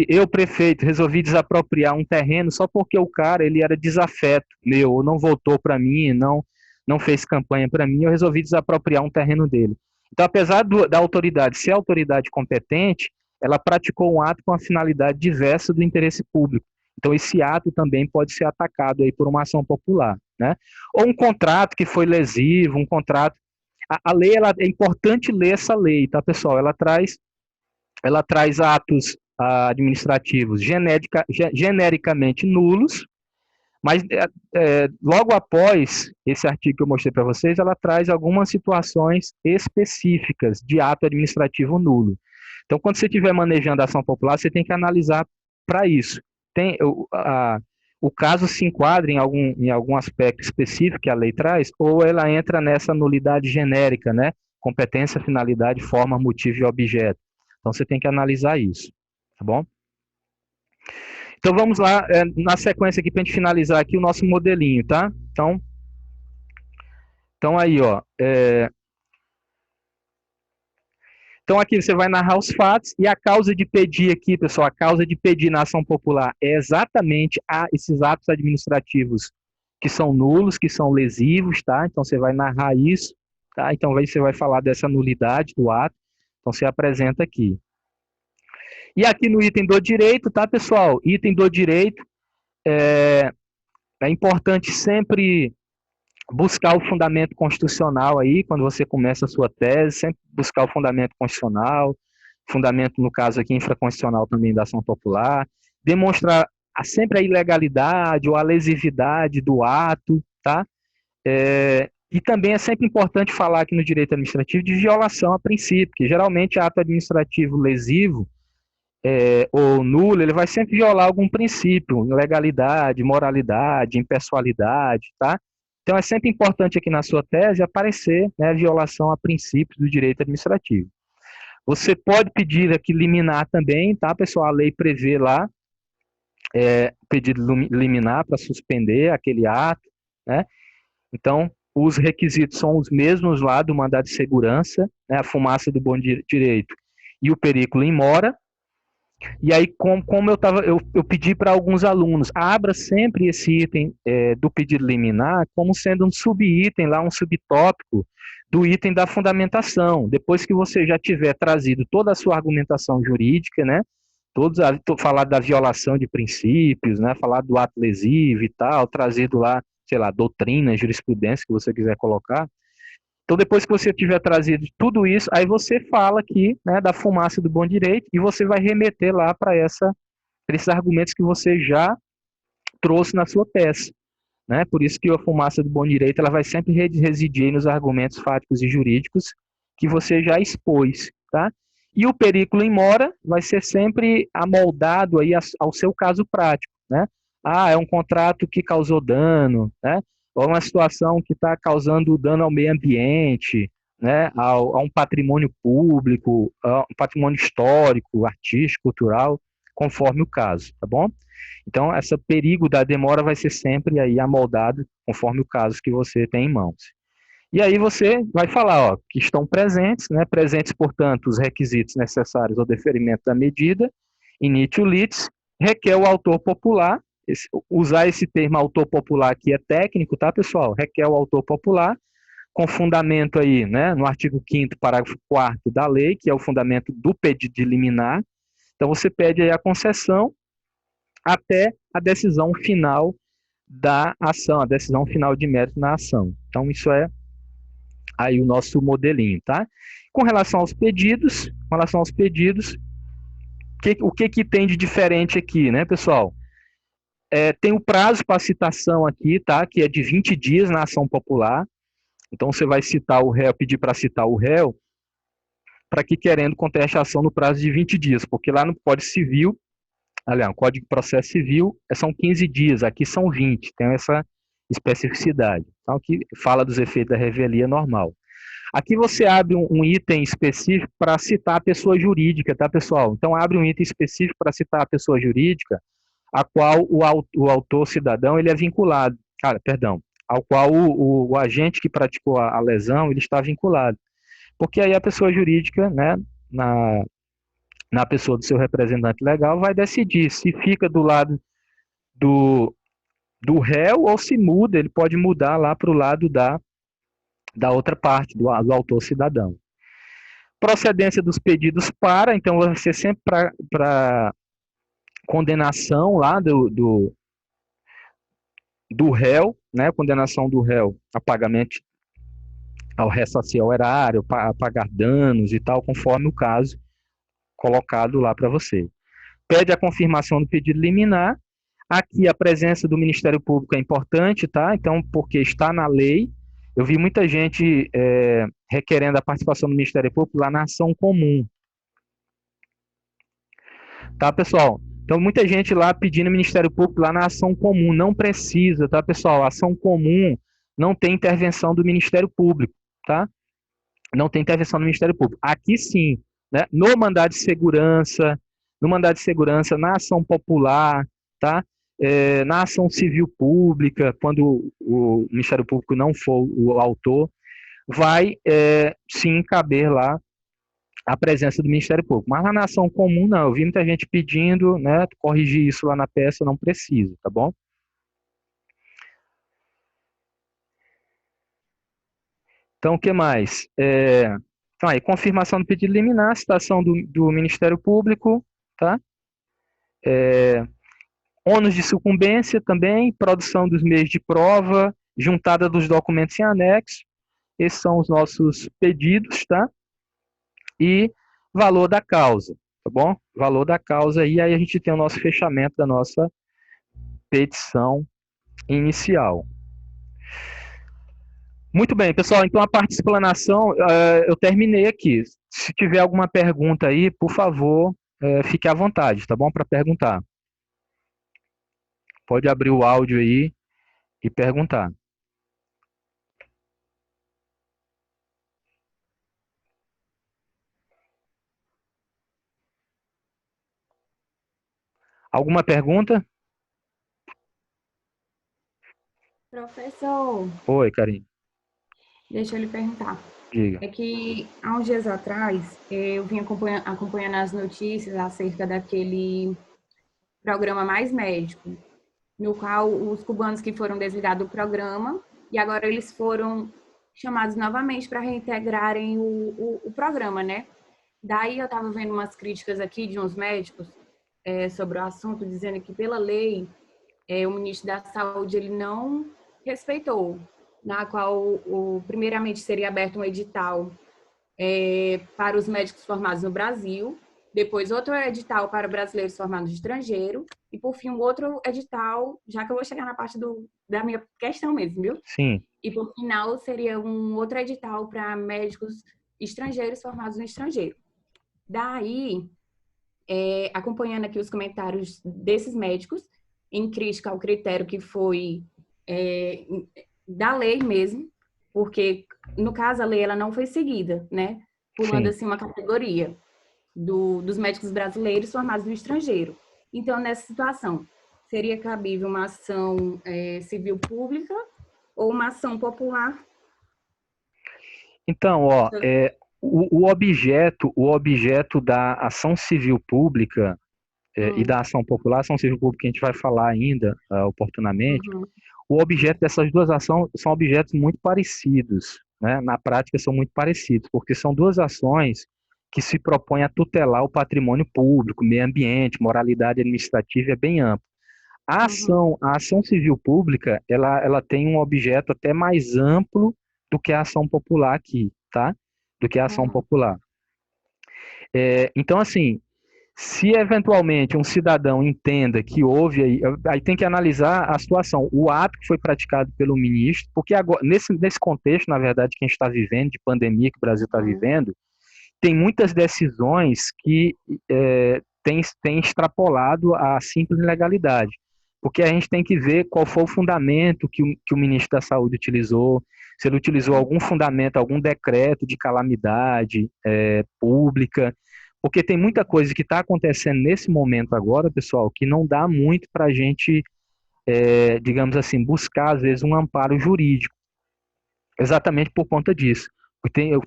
eu, prefeito, resolvi desapropriar um terreno só porque o cara ele era desafeto meu, ou não votou para mim, não fez campanha para mim, eu resolvi desapropriar um terreno dele. Então, apesar da autoridade ser autoridade competente, ela praticou um ato com a finalidade diversa do interesse público. Então, esse ato também pode ser atacado aí por uma ação popular, né? Ou um contrato que foi lesivo, um contrato... A lei, é importante ler essa lei, tá, pessoal? Ela traz atos administrativos genericamente nulos, mas logo após esse artigo que eu mostrei para vocês, ela traz algumas situações específicas de ato administrativo nulo. Então, quando você estiver manejando a ação popular, você tem que analisar para isso. O caso se enquadra em algum aspecto específico que a lei traz, ou ela entra nessa nulidade genérica, né? Competência, finalidade, forma, motivo e objeto. Então, você tem que analisar isso, tá bom? Então, vamos lá, na sequência aqui, para a gente finalizar aqui o nosso modelinho, tá? Então aí, ó, Então, aqui você vai narrar os fatos e a causa de pedir aqui, pessoal, a causa de pedir na ação popular é exatamente esses atos administrativos que são nulos, que são lesivos, tá? Então, você vai narrar isso, tá? Então, você vai falar dessa nulidade do ato. Então, você apresenta aqui. E aqui no item do direito, tá, pessoal? Item do direito, é importante sempre buscar o fundamento constitucional aí, quando você começa a sua tese, sempre buscar o fundamento constitucional, fundamento, no caso aqui, infraconstitucional também da ação popular, demonstrar sempre a ilegalidade ou a lesividade do ato, tá? E também é sempre importante falar aqui no direito administrativo de violação a princípio, que geralmente ato administrativo lesivo ou nulo, ele vai sempre violar algum princípio, legalidade, moralidade, impessoalidade, tá? Então, é sempre importante aqui na sua tese aparecer, né, violação a princípios do direito administrativo. Você pode pedir aqui liminar também, tá, pessoal? A lei prevê lá pedido liminar para suspender aquele ato, né? Então, os requisitos são os mesmos lá do mandado de segurança, né, a fumaça do bom direito e o perigo in mora. E aí, como eu pedi para alguns alunos, abra sempre esse item do pedido liminar como sendo um subitem, lá um subtópico do item da fundamentação. Depois que você já tiver trazido toda a sua argumentação jurídica, né, falar da violação de princípios, né, falar do ato lesivo e tal, trazido lá, sei lá, doutrina, jurisprudência que você quiser colocar. Então, depois que você tiver trazido tudo isso, aí você fala aqui, né, da fumaça do bom direito e você vai remeter lá para esses argumentos que você já trouxe na sua peça, né? Por isso que a fumaça do bom direito ela vai sempre residir nos argumentos fáticos e jurídicos que você já expôs, tá? E o perigo in mora vai ser sempre amoldado aí ao seu caso prático, né? É um contrato que causou dano, né? Ou uma situação que está causando dano ao meio ambiente, né, a um patrimônio público, a um patrimônio histórico, artístico, cultural, conforme o caso, tá bom? Então, esse perigo da demora vai ser sempre aí amoldado conforme o caso que você tem em mãos. E aí você vai falar, ó, que estão presentes, né, presentes, portanto, os requisitos necessários ao deferimento da medida, initio litis, requer o autor popular. Usar esse termo autor popular aqui é técnico, tá, pessoal? Requer o autor popular, com fundamento aí, né, no artigo 5º, parágrafo 4º da lei, que é o fundamento do pedido de liminar. Então, você pede aí a concessão até a decisão final da ação, a decisão final de mérito na ação. Então, isso é aí o nosso modelinho, tá? Com relação aos pedidos, o que tem de diferente aqui, né, pessoal? Tem o prazo para citação aqui, tá? Que é de 20 dias na ação popular. Então, você vai citar o réu, pedir para citar o réu, para que querendo conteste a ação no prazo de 20 dias, porque lá no Código Civil, aliás, no Código de Processo Civil, são 15 dias, aqui são 20, tem essa especificidade. Então, aqui fala dos efeitos da revelia normal. Aqui você abre um item específico para citar a pessoa jurídica, tá, pessoal? Então, abre um item específico para citar a pessoa jurídica, a qual o autor cidadão ele é vinculado, ao qual o agente que praticou a lesão ele está vinculado. Porque aí a pessoa jurídica, né, na pessoa do seu representante legal, vai decidir se fica do lado do réu ou se muda, ele pode mudar lá para o lado da outra parte, do autor cidadão. Procedência dos pedidos então vai ser sempre para condenação lá do réu, né, condenação do réu a pagamento, ao ressarcir ao erário, a pagar danos e tal, conforme o caso colocado lá para você. Pede a confirmação do pedido liminar. Aqui a presença do Ministério Público é importante, tá? Então, porque está na lei. Eu vi muita gente requerendo a participação do Ministério Público lá na ação comum. Tá, pessoal? Então, muita gente lá pedindo o Ministério Público lá na ação comum. Não precisa, tá, pessoal? A ação comum não tem intervenção do Ministério Público, tá? Não tem intervenção do Ministério Público. Aqui sim, né? No mandado de segurança, na ação popular, tá? Na ação civil pública, quando o Ministério Público não for o autor, vai sim caber lá a presença do Ministério Público. Mas lá na ação comum, não. Eu vi muita gente pedindo, né, corrigir isso lá na peça, não precisa, tá bom? Então, o que mais? Então, aí, confirmação do pedido liminar, citação do Ministério Público, tá? Ônus de sucumbência também, produção dos meios de prova, juntada dos documentos em anexo. Esses são os nossos pedidos, tá? E valor da causa, tá bom? Valor da causa, e aí a gente tem o nosso fechamento da nossa petição inicial. Muito bem, pessoal, então a parte de explanação eu terminei aqui. Se tiver alguma pergunta aí, por favor, fique à vontade, tá bom? Para perguntar. Pode abrir o áudio aí e perguntar. Alguma pergunta? Professor, Oi, Karine. deixa eu lhe perguntar. Diga. É que há uns dias atrás eu vim acompanhando as notícias acerca daquele programa Mais Médico, no qual os cubanos que foram desligados do programa e agora eles foram chamados novamente para reintegrarem o programa, né? Daí eu estava vendo umas críticas aqui de uns médicos sobre o assunto, dizendo que pela lei o ministro da Saúde ele não respeitou, na qual primeiramente seria aberto um edital para os médicos formados no Brasil, depois outro edital para brasileiros formados no estrangeiro, e por fim um outro edital, já que eu vou chegar na parte da minha questão mesmo, viu? Sim. E por final seria um outro edital para médicos estrangeiros formados no estrangeiro. Daí, acompanhando aqui os comentários desses médicos, em crítica ao critério que foi da lei mesmo, porque, no caso, a lei ela não foi seguida, né? Pulando, assim, uma categoria dos médicos brasileiros formados no estrangeiro. Então, nessa situação, seria cabível uma ação civil pública ou uma ação popular? Então, o objeto da ação civil pública e da ação popular, ação civil pública que a gente vai falar ainda oportunamente, o objeto dessas duas ações são objetos muito parecidos, né? Na prática são muito parecidos, porque são duas ações que se propõem a tutelar o patrimônio público, meio ambiente, moralidade administrativa, é bem amplo. A ação civil pública, ela tem um objeto até mais amplo do que a ação popular aqui, tá? Do que a ação popular. Então, assim, se eventualmente um cidadão entenda que houve aí tem que analisar a situação, o ato que foi praticado pelo ministro, porque agora, nesse contexto, na verdade, que a gente está vivendo, de pandemia que o Brasil está vivendo, tem muitas decisões que têm extrapolado a simples legalidade, porque a gente tem que ver qual foi o fundamento que o ministro da Saúde utilizou, se ele utilizou algum fundamento, algum decreto de calamidade pública, porque tem muita coisa que está acontecendo nesse momento agora, pessoal, que não dá muito para a gente, digamos assim, buscar, às vezes, um amparo jurídico, exatamente por conta disso.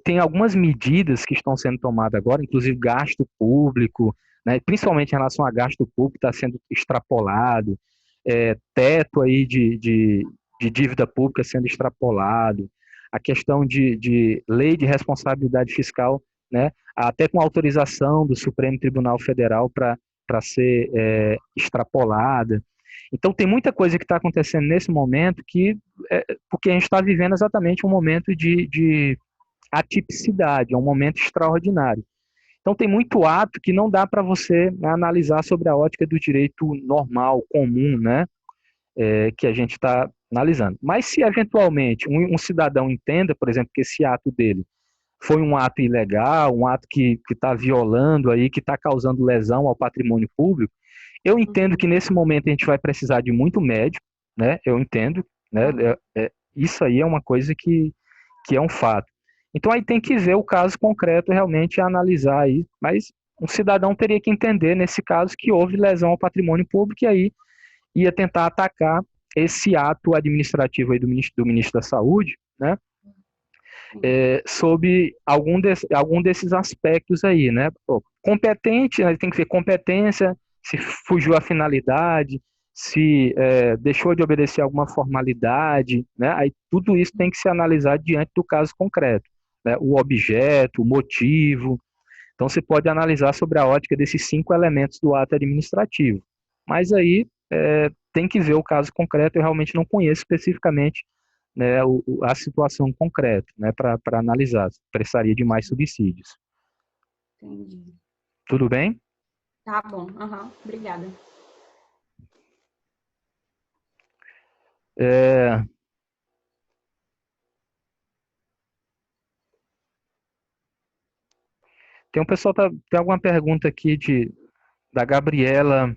Tem algumas medidas que estão sendo tomadas agora, inclusive gasto público, né, principalmente em relação a gasto público, está sendo extrapolado, teto aí de dívida pública sendo extrapolado, a questão de lei de responsabilidade fiscal, né, até com autorização do Supremo Tribunal Federal para ser extrapolada. Então, tem muita coisa que está acontecendo nesse momento porque a gente está vivendo exatamente um momento de atipicidade, é um momento extraordinário. Então, tem muito ato que não dá para você analisar sobre a ótica do direito normal, comum, né, que a gente está analisando. Mas se, eventualmente, um cidadão entenda, por exemplo, que esse ato dele foi um ato ilegal, um ato que está violando aí, que está causando lesão ao patrimônio público, eu entendo que nesse momento a gente vai precisar de muito médico, né? Eu entendo, né? Isso aí é uma coisa que é um fato. Então aí tem que ver o caso concreto realmente e analisar aí, mas um cidadão teria que entender nesse caso que houve lesão ao patrimônio público e aí ia tentar atacar esse ato administrativo aí do ministro da Saúde, né? Sobre algum desses aspectos aí, né? Pô, competente, né, tem que ver competência, se fugiu à finalidade, se deixou de obedecer alguma formalidade, né? Aí tudo isso tem que ser analisado diante do caso concreto, né? O objeto, o motivo. Então você pode analisar sobre a ótica desses 5 elementos do ato administrativo. Mas aí tem que ver o caso concreto, eu realmente não conheço especificamente, né, a situação concreta, né, para analisar, precisaria de mais subsídios. Entendi. Tudo bem? Tá bom, obrigada. Tem um pessoal, tem alguma pergunta aqui da Gabriela.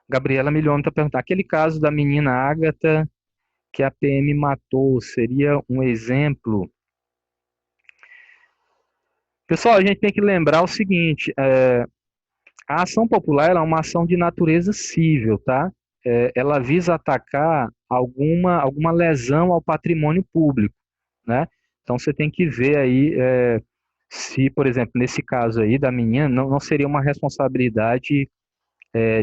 Gabriela Milhões está perguntando, aquele caso da menina Ágata que a PM matou, seria um exemplo? Pessoal, a gente tem que lembrar o seguinte, a ação popular é uma ação de natureza civil, tá? Ela visa atacar alguma lesão ao patrimônio público, né? Então você tem que ver aí se, por exemplo, nesse caso aí da menina, não seria uma responsabilidade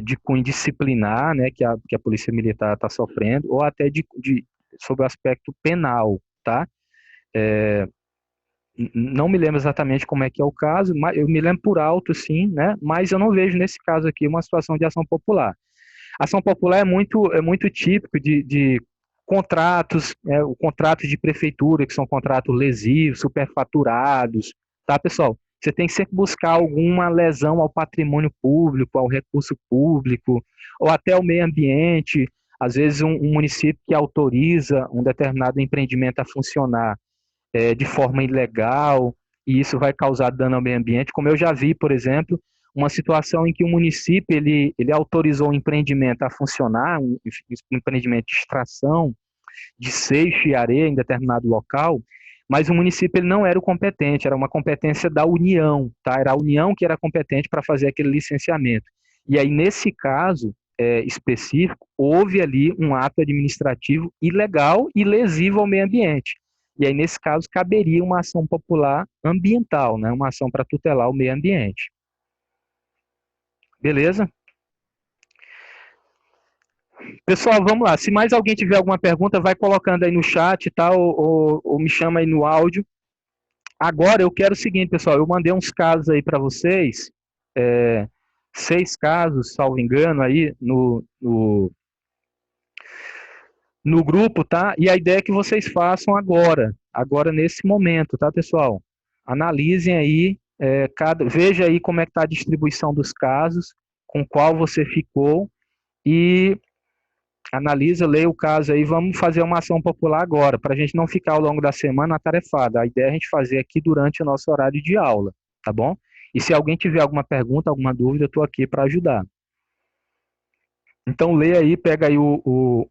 de cunho disciplinar, né, que a Polícia Militar está sofrendo, ou até sobre o aspecto penal, tá? Não me lembro exatamente como é que é o caso, mas eu me lembro por alto, sim, né? Mas eu não vejo nesse caso aqui uma situação de ação popular. Ação popular é muito típico de contratos, o contrato de prefeitura, que são contratos lesivos, superfaturados, tá, pessoal? Você tem que sempre buscar alguma lesão ao patrimônio público, ao recurso público, ou até ao meio ambiente. Às vezes, um município que autoriza um determinado empreendimento a funcionar de forma ilegal, e isso vai causar dano ao meio ambiente, como eu já vi, por exemplo, uma situação em que o município ele autorizou um empreendimento a funcionar, um empreendimento de extração de seixo e areia em determinado local, mas o município ele não era o competente, era uma competência da União, tá? Era a União que era competente para fazer aquele licenciamento. E aí, nesse caso específico, houve ali um ato administrativo ilegal e lesivo ao meio ambiente. E aí, nesse caso, caberia uma ação popular ambiental, né? Uma ação para tutelar o meio ambiente. Beleza? Pessoal, vamos lá. Se mais alguém tiver alguma pergunta, vai colocando aí no chat, tá? Ou me chama aí no áudio. Agora eu quero o seguinte, pessoal. Eu mandei uns casos aí para vocês. 6 casos, salvo engano, aí no grupo, tá? E a ideia é que vocês façam agora nesse momento, tá, pessoal? Analisem aí, veja aí como é que está a distribuição dos casos, com qual você ficou, e analisa, leia o caso aí, vamos fazer uma ação popular agora, para a gente não ficar ao longo da semana atarefado. A ideia é a gente fazer aqui durante o nosso horário de aula, tá bom? E se alguém tiver alguma pergunta, alguma dúvida, eu estou aqui para ajudar. Então, leia aí, pega aí o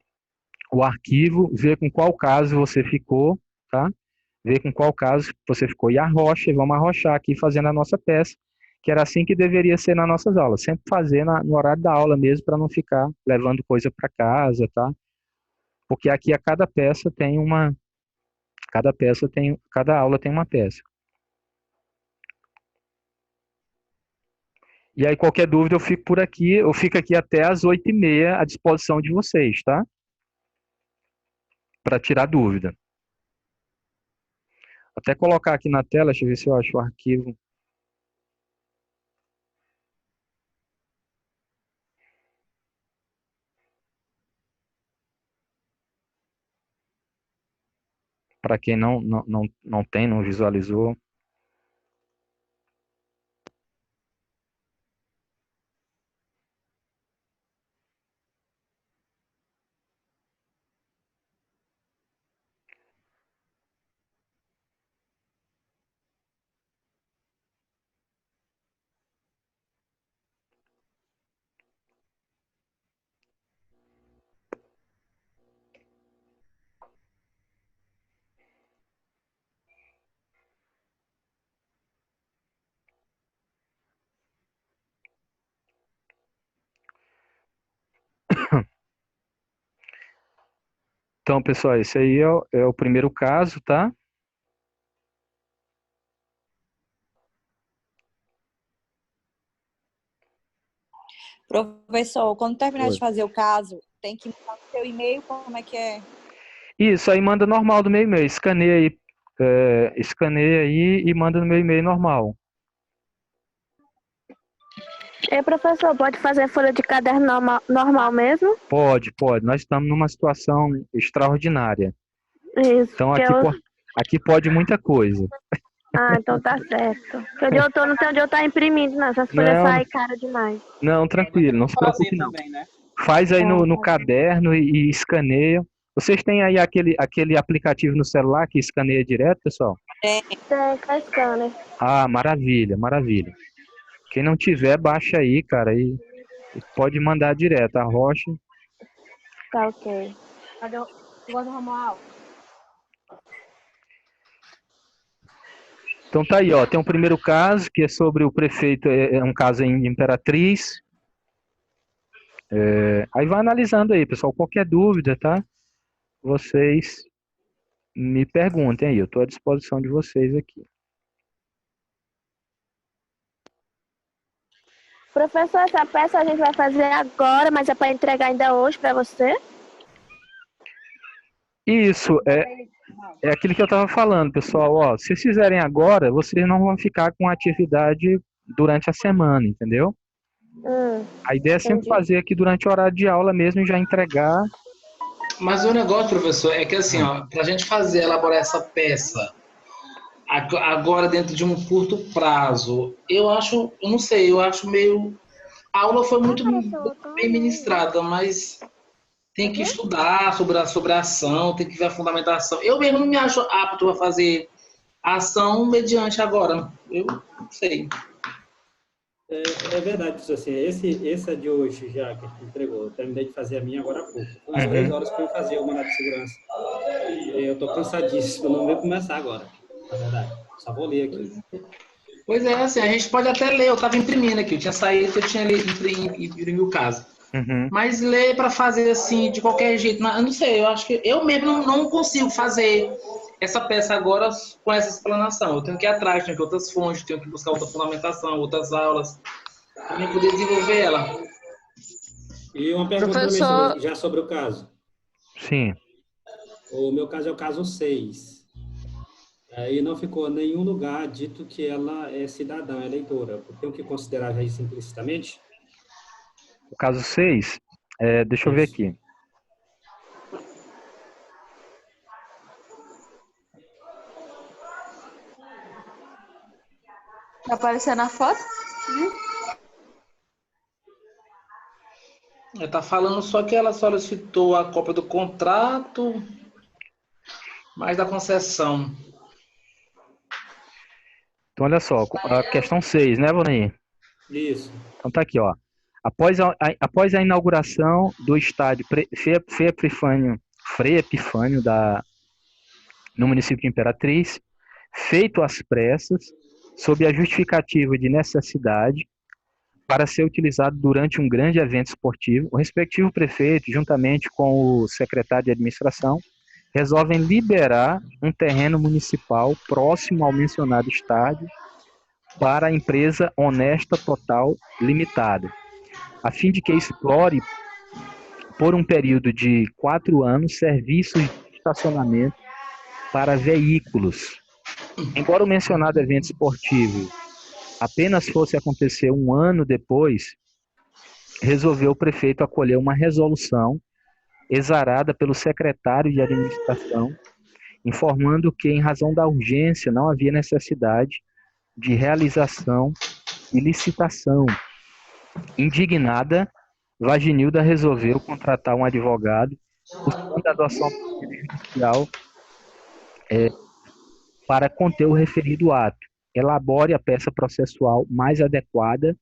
arquivo, vê com qual caso você ficou, tá? Vê com qual caso você ficou e arrocha, e vamos arrochar aqui fazendo a nossa peça, que era assim que deveria ser nas nossas aulas, sempre fazer no horário da aula mesmo, para não ficar levando coisa para casa, tá? Porque aqui a cada peça tem cada aula tem uma peça. E aí qualquer dúvida eu fico aqui até às 8h30 à disposição de vocês, tá? Para tirar dúvida. Até colocar aqui na tela, deixa eu ver se eu acho o arquivo. Para quem não tem, não visualizou. Então, pessoal, esse aí é o primeiro caso, tá? Professor, quando terminar Oi. de fazer o caso, tem que mandar o seu e-mail, como é que é? Isso, aí manda normal do meu e-mail. Escaneia aí e manda no meu e-mail normal. E professor, pode fazer folha de caderno normal mesmo? Pode. Nós estamos numa situação extraordinária. Isso, Então porque aqui pode muita coisa. Ah, então tá certo. Porque onde eu tô, não tem onde eu tá imprimindo, não. Essas folhas Não. saem cara demais. Não, tranquilo, não se preocupe não. Faz aí no caderno e escaneia. Vocês têm aí aquele aplicativo no celular que escaneia direto, pessoal? Tem, tá scanner. Ah, maravilha. Quem não tiver, baixa aí, cara, e pode mandar direto. A Rocha. Tá ok. Cadê o Romualdo? Então tá aí, ó. Tem um primeiro caso, que é sobre o prefeito, é um caso em Imperatriz. Aí vai analisando aí, pessoal. Qualquer dúvida, tá? Vocês me perguntem aí. Eu estou à disposição de vocês aqui. Professor, essa peça a gente vai fazer agora, mas é para entregar ainda hoje para você? Isso, é aquilo que eu estava falando, pessoal. Ó, se vocês fizerem agora, vocês não vão ficar com atividade durante a semana, entendeu? A ideia é sempre fazer aqui durante o horário de aula mesmo e já entregar. Mas o negócio, professor, é que assim, ó, para a gente elaborar essa peça agora dentro de um curto prazo, eu acho meio... A aula foi muito bem ministrada, mas tem que estudar sobre a ação, tem que ver a fundamentação. Eu mesmo não me acho apto a fazer ação mediante agora. Eu não sei. É verdade, professor. Assim, essa de hoje já que entregou, eu terminei de fazer a minha agora há pouco. Foi umas 3 horas para eu fazer o mandado de segurança. Eu estou cansadíssimo, não vou começar agora, na verdade. Só vou ler aqui. Pois é, assim, a gente pode até ler. Eu estava imprimindo aqui, eu tinha saído, eu tinha imprimido o caso. Mas ler para fazer assim, de qualquer jeito, eu não sei, eu acho que eu mesmo não consigo fazer essa peça agora com essa explanação. Eu tenho que ir atrás, tenho que ir outras fontes, tenho que buscar outra fundamentação, outras aulas, para mim poder desenvolver ela. E uma pergunta também já sobre o caso. Sim. O meu caso é o caso 6. E não ficou em nenhum lugar dito que ela é cidadã, é eleitora. Eu tenho que considerar já isso implicitamente? O caso 6, deixa eu ver aqui. Tá aparecendo na foto? Tá falando só que ela solicitou a cópia do contrato, mais da concessão. Então, olha só, a questão 6, né, Vonei? Isso. Então tá aqui, ó. Após a inauguração do estádio Frei Epifânio no município de Imperatriz, feito às pressas, sob a justificativa de necessidade, para ser utilizado durante um grande evento esportivo, o respectivo prefeito, juntamente com o secretário de administração, resolvem liberar um terreno municipal próximo ao mencionado estádio para a empresa Honesta Total Limitada, a fim de que explore por um período de 4 anos serviços de estacionamento para veículos. Embora o mencionado evento esportivo apenas fosse acontecer 1 ano depois, resolveu o prefeito acolher uma resolução exarada pelo secretário de administração, informando que, em razão da urgência, não havia necessidade de realização e licitação. Indignada, Vaginilda resolveu contratar um advogado, buscando a adoção judicial para conter o referido ato. Elabore a peça processual mais adequada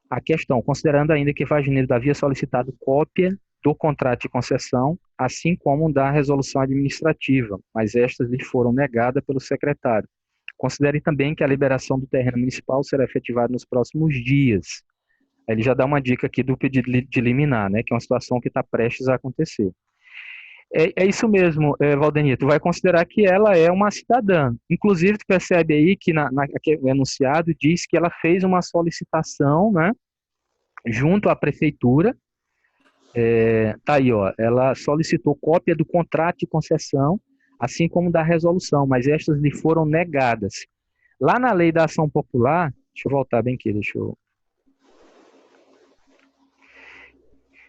à questão, considerando ainda que Vaginilda havia solicitado cópia do contrato de concessão, assim como da resolução administrativa, mas estas lhe foram negadas pelo secretário. Considere também que a liberação do terreno municipal será efetivada nos próximos dias. Ele já dá uma dica aqui do pedido de liminar, né, que é uma situação que está prestes a acontecer. É isso mesmo, Valdemir, tu vai considerar que ela é uma cidadã. Inclusive, tu percebe aí que o enunciado diz que ela fez uma solicitação, né, junto à prefeitura. Tá aí, ó, ela solicitou cópia do contrato de concessão, assim como da resolução, mas estas lhe foram negadas. Lá na lei da ação popular, deixa eu voltar bem aqui,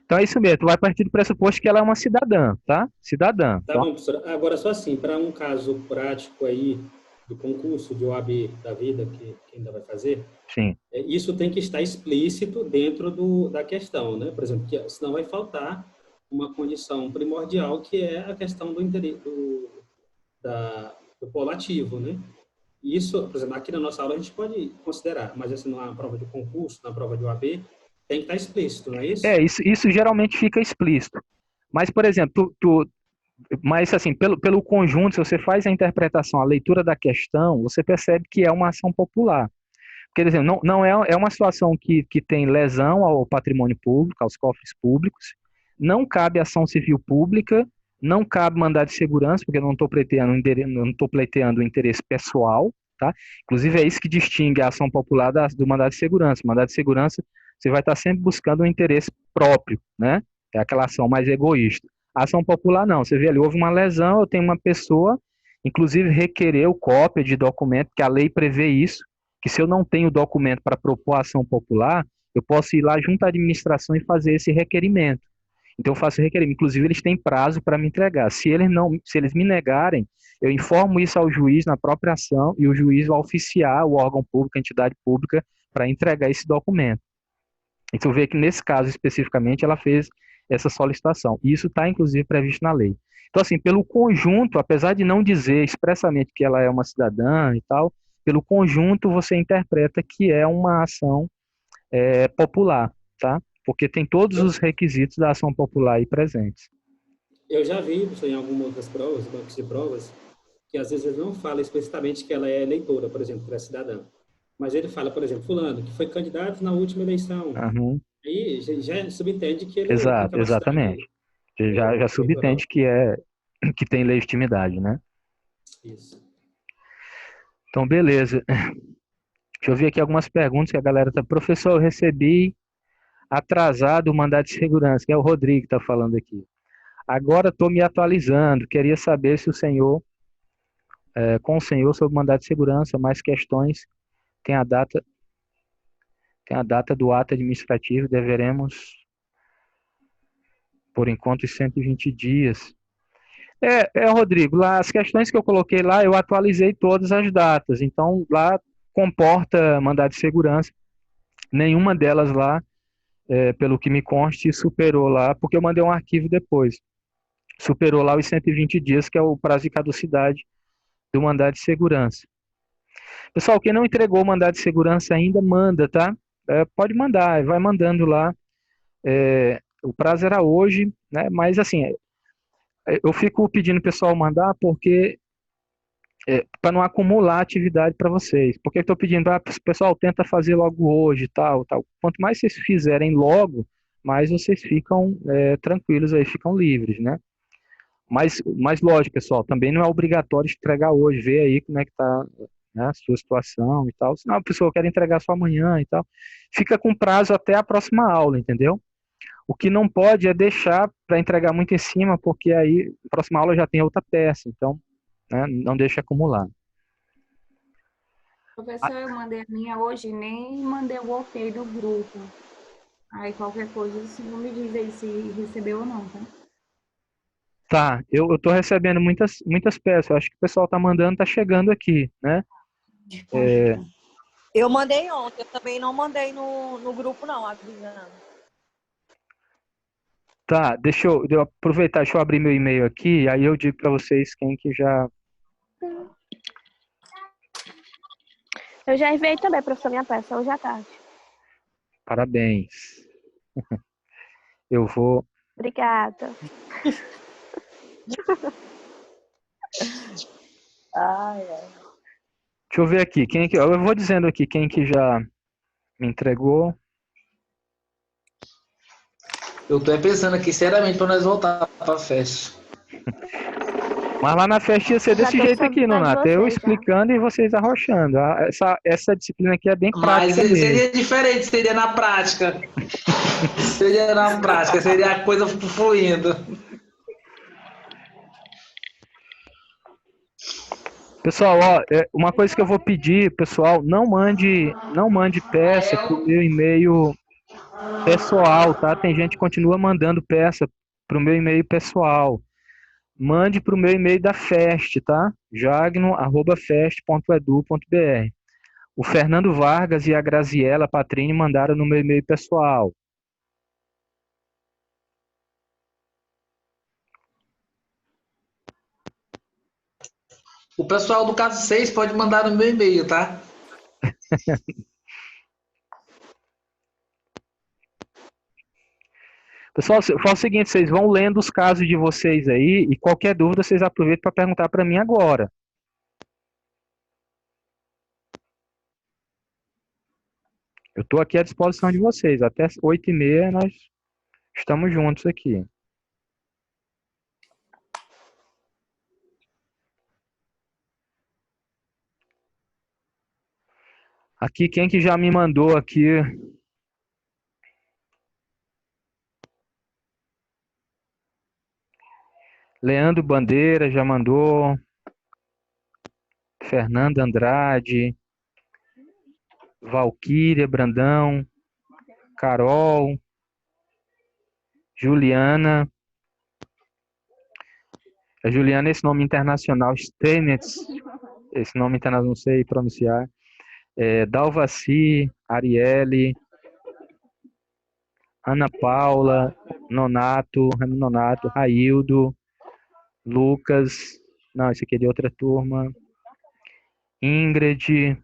Então é isso mesmo, tu vai partir do pressuposto que ela é uma cidadã, tá? Cidadã. Tá bom, professor. Agora, só assim, para um caso prático aí, do concurso de OAB da vida, que ainda vai fazer, Sim. Isso tem que estar explícito dentro da questão, né? Por exemplo, senão vai faltar uma condição primordial, que é a questão do polo ativo, né? Isso, por exemplo, aqui na nossa aula a gente pode considerar, mas assim, na prova de concurso, na prova de OAB, tem que estar explícito, não é isso? Isso geralmente fica explícito. Mas, por exemplo, mas assim, pelo conjunto, se você faz a interpretação, a leitura da questão, você percebe que é uma ação popular. Quer dizer, não é uma situação que tem lesão ao patrimônio público, aos cofres públicos, não cabe ação civil pública, não cabe mandado de segurança, porque eu não estou pleiteando interesse pessoal, tá? Inclusive é isso que distingue a ação popular do mandado de segurança. O mandado de segurança, você vai estar sempre buscando um interesse próprio, né? É aquela ação mais egoísta. A ação popular não, você vê ali, houve uma lesão, eu tenho uma pessoa, inclusive requereu cópia de documento, que a lei prevê isso, que se eu não tenho documento para propor ação popular, eu posso ir lá junto à administração e fazer esse requerimento. Então eu faço requerimento. Inclusive eles têm prazo para me entregar. Se eles me negarem, eu informo isso ao juiz na própria ação e o juiz vai oficiar o órgão público, a entidade pública, para entregar esse documento. Então vê que nesse caso especificamente ela fez essa solicitação. E isso está inclusive previsto na lei. Então assim, pelo conjunto, apesar de não dizer expressamente que ela é uma cidadã e tal, pelo conjunto você interpreta que é uma ação popular, tá? Porque tem todos os requisitos da ação popular aí presentes. Eu já vi em algumas outras provas, bancos de provas, que às vezes ele não fala explicitamente que ela é eleitora, por exemplo, que ela é cidadã. Mas ele fala, por exemplo, fulano, que foi candidato na última eleição. Uhum. Aí já subentende que ele Exato, tem exatamente. Já subentende que tem legitimidade, né? Isso. Então, beleza. Deixa eu ver aqui algumas perguntas que a galera tá. Professor, eu recebi atrasado o mandado de segurança, que é o Rodrigo que está falando aqui. Agora estou me atualizando. Queria saber se o senhor, com o senhor sobre o mandado de segurança, mais questões, tem a data do ato administrativo, deveremos, por enquanto, 120 dias. Rodrigo, lá as questões que eu coloquei lá, eu atualizei todas as datas. Então, lá comporta mandado de segurança. Nenhuma delas lá, pelo que me conste, superou lá, porque eu mandei um arquivo depois. Superou lá os 120 dias, que é o prazo de caducidade do mandado de segurança. Pessoal, quem não entregou o mandado de segurança ainda, manda, tá? Pode mandar, vai mandando lá. O prazo era hoje, né? Mas assim, eu fico pedindo o pessoal mandar porque para não acumular atividade para vocês. Porque eu estou pedindo para o pessoal tenta fazer logo hoje, tal. Quanto mais vocês fizerem logo, mais vocês ficam tranquilos aí, ficam livres, né? Mas lógico, pessoal, também não é obrigatório entregar hoje. Vê aí como é que está, né, a sua situação e tal. Senão a pessoa quer entregar só amanhã e tal. Fica com prazo até a próxima aula, entendeu? O que não pode é deixar para entregar muito em cima, porque aí a próxima aula já tem outra peça. Então, né, não deixa acumular. Professor, eu mandei a minha hoje e nem mandei o ok do grupo. Aí qualquer coisa, o senhor me diz aí se recebeu ou não, tá? Tá, eu tô recebendo muitas peças. Eu acho que o pessoal tá mandando, tá chegando aqui, né? Eu mandei ontem, eu também não mandei no grupo, não, avisando. Tá, deixa eu aproveitar, deixa eu abrir meu e-mail aqui, aí eu digo para vocês quem que já... Eu já enviei também, professor, minha peça, hoje à tarde. Parabéns. Eu vou... Obrigada. Deixa eu ver aqui, quem que... Eu vou dizendo aqui quem que já me entregou. Eu tô pensando aqui, seriamente, para nós voltar para a festa. Mas lá na festa ia ser desse jeito aqui, Nonato. Eu vocês, explicando e vocês arrochando. Essa disciplina aqui é bem Mas prática mesmo. seria diferente, seria na prática. Seria na prática, seria a coisa fluindo. Pessoal, ó, uma coisa que eu vou pedir, pessoal, não mande peça pro meu e-mail pessoal, tá? Tem gente que continua mandando peça pro meu e-mail pessoal. Mande pro meu e-mail da FEST, tá? jagno@fest.edu.br. O Fernando Vargas e a Graziela Patrini mandaram no meu e-mail pessoal. O pessoal do caso 6 pode mandar no meu e-mail, tá? Pessoal, fala o seguinte, vocês vão lendo os casos de vocês aí e qualquer dúvida vocês aproveitam para perguntar para mim agora. Eu estou aqui à disposição de vocês. Até 8h30 nós estamos juntos aqui. Aqui, quem que já me mandou aqui? Leandro Bandeira já mandou. Fernanda Andrade. Valquíria Brandão. Carol. Juliana. A Juliana é esse nome internacional. Steinitz. Esse nome internacional não sei pronunciar. Dalvaci, Arielle, Ana Paula, Nonato, Raildo, Lucas, não, esse aqui é de outra turma, Ingrid,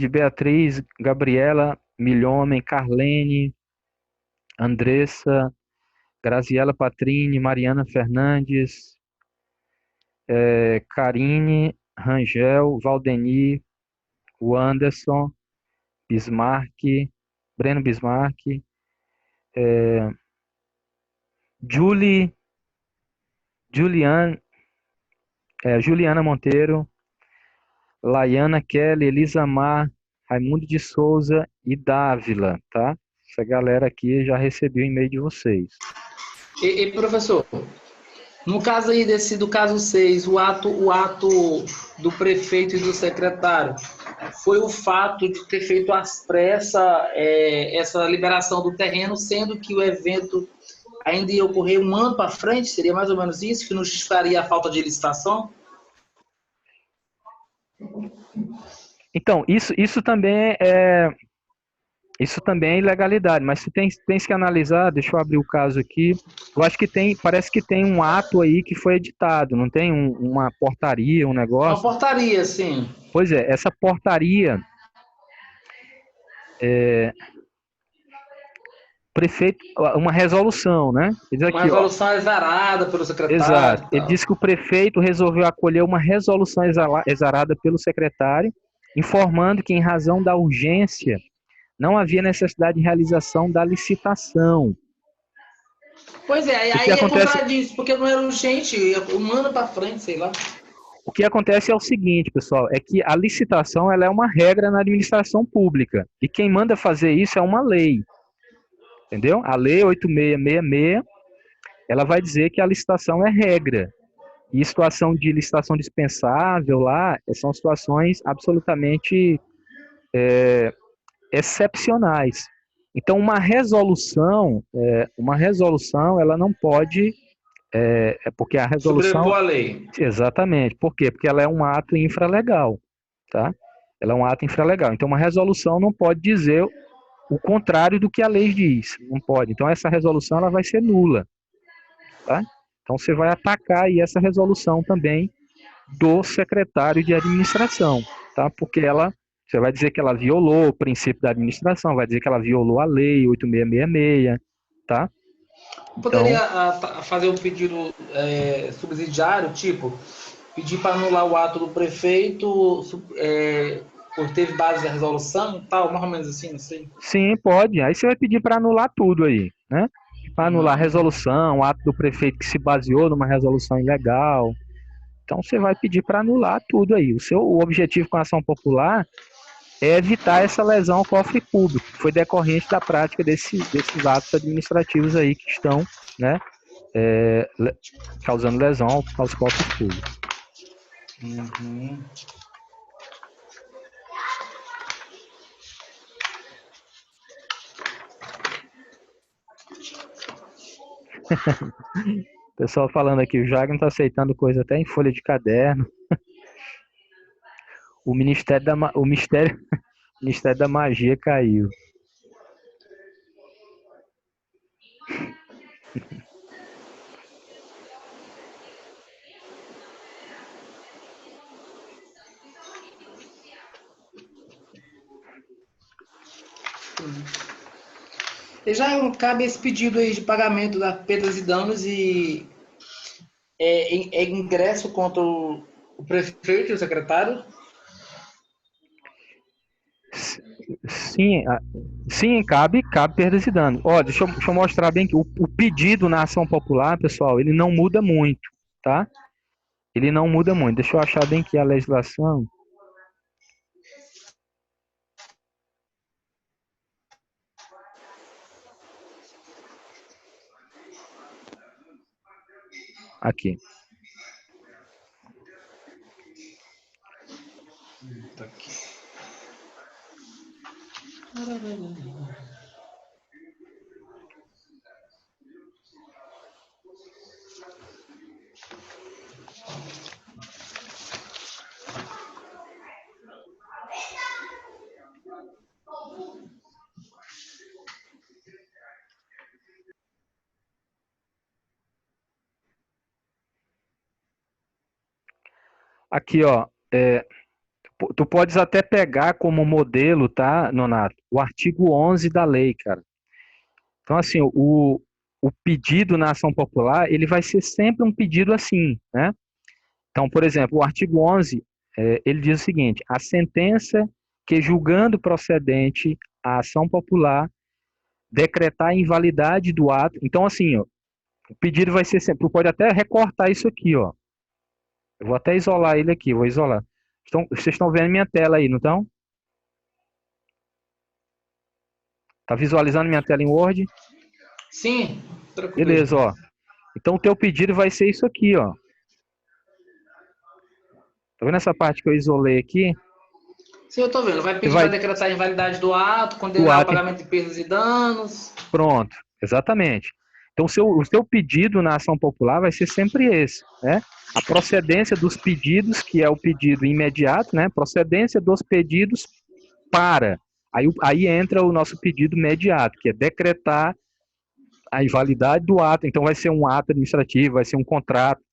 Beatriz, Gabriela, Milhomem, Carlene, Andressa, Graziela Patrini, Mariana Fernandes, Karine, Rangel, Valdeni, o Anderson, Bismarck, Breno Bismarck, Juliana Monteiro, Laiana Kelly, Elisa Mar, Raimundo de Souza e Dávila, tá? Essa galera aqui já recebeu o e-mail de vocês. E professor, no caso aí do caso 6, o ato do prefeito e do secretário foi o fato de ter feito às pressas essa liberação do terreno, sendo que o evento ainda ia ocorrer um ano para frente? Seria mais ou menos isso, que não justificaria a falta de licitação? Então, isso também é ilegalidade, mas você tem que analisar, deixa eu abrir o caso aqui, eu acho que parece que tem um ato aí que foi editado, não tem uma portaria, um negócio? Uma portaria, sim. Pois é, essa portaria, prefeito, uma resolução, né? Ele diz aqui, resolução exarada pelo secretário. Exato, ele disse que o prefeito resolveu acolher uma resolução exarada pelo secretário, informando que em razão da urgência, não havia necessidade de realização da licitação. Pois é, aí contradiz, porque não era urgente, um ano para frente, sei lá. O que acontece é o seguinte, pessoal, é que a licitação ela é uma regra na administração pública, e quem manda fazer isso é uma lei, entendeu? A lei 8666, ela vai dizer que a licitação é regra, e situação de licitação dispensável lá, são situações absolutamente excepcionais. Então, uma resolução, ela não pode, porque a resolução... Sobrepor a lei. Exatamente. Por quê? Porque ela é um ato infralegal, tá? Ela é um ato infralegal. Então, uma resolução não pode dizer o contrário do que a lei diz. Não pode. Então, essa resolução ela vai ser nula, tá? Então, você vai atacar aí essa resolução também do secretário de administração, tá? Porque você vai dizer que ela violou o princípio da administração, vai dizer que ela violou a lei 8666, tá? Poderia fazer um pedido subsidiário, tipo, pedir para anular o ato do prefeito, Por teve base da resolução e tal, mais ou menos assim, não sei. Sim, pode. Aí você vai pedir para anular tudo aí, né? Para anular a resolução, o ato do prefeito que se baseou numa resolução ilegal. Então você vai pedir para anular tudo aí. O objetivo com a ação popular é evitar essa lesão ao cofre público, que foi decorrente da prática desses atos administrativos aí que estão, né, causando lesão aos cofres públicos. Uhum. Pessoal falando aqui, o Jagner está aceitando coisa até em folha de caderno. O Ministério da Magia caiu. E já cabe esse pedido aí de pagamento das perdas e danos e ingresso contra o prefeito e o secretário? Sim, cabe perdas e danos. Ó, deixa eu mostrar bem que o pedido na ação popular, pessoal, ele não muda muito, tá? Ele não muda muito. Deixa eu achar bem que a legislação. Aqui. Aqui, ó, tu podes até pegar como modelo, tá, Nonato, o artigo 11 da lei, cara. Então, assim, o pedido na ação popular, ele vai ser sempre um pedido assim, né? Então, por exemplo, o artigo 11, ele diz o seguinte: a sentença que, julgando procedente a ação popular, decretar a invalidade do ato. Então, assim, ó, o pedido vai ser sempre, tu pode até recortar isso aqui, ó. Eu vou até isolar ele aqui, vou isolar. Então, vocês estão vendo minha tela aí, não estão? Tá visualizando minha tela em Word? Sim, tranquilo. Beleza, ó. Então o teu pedido vai ser isso aqui, ó. Tá vendo essa parte que eu isolei aqui? Sim, eu tô vendo. Vai pedir para decretar a invalidade do ato, condenar o pagamento de perdas e danos. Pronto, exatamente. Então o seu pedido na ação popular vai ser sempre esse, né? A procedência dos pedidos, que é o pedido imediato, né? Procedência dos pedidos para. Aí entra o nosso pedido imediato, que é decretar a invalidade do ato. Então vai ser um ato administrativo, vai ser um contrato,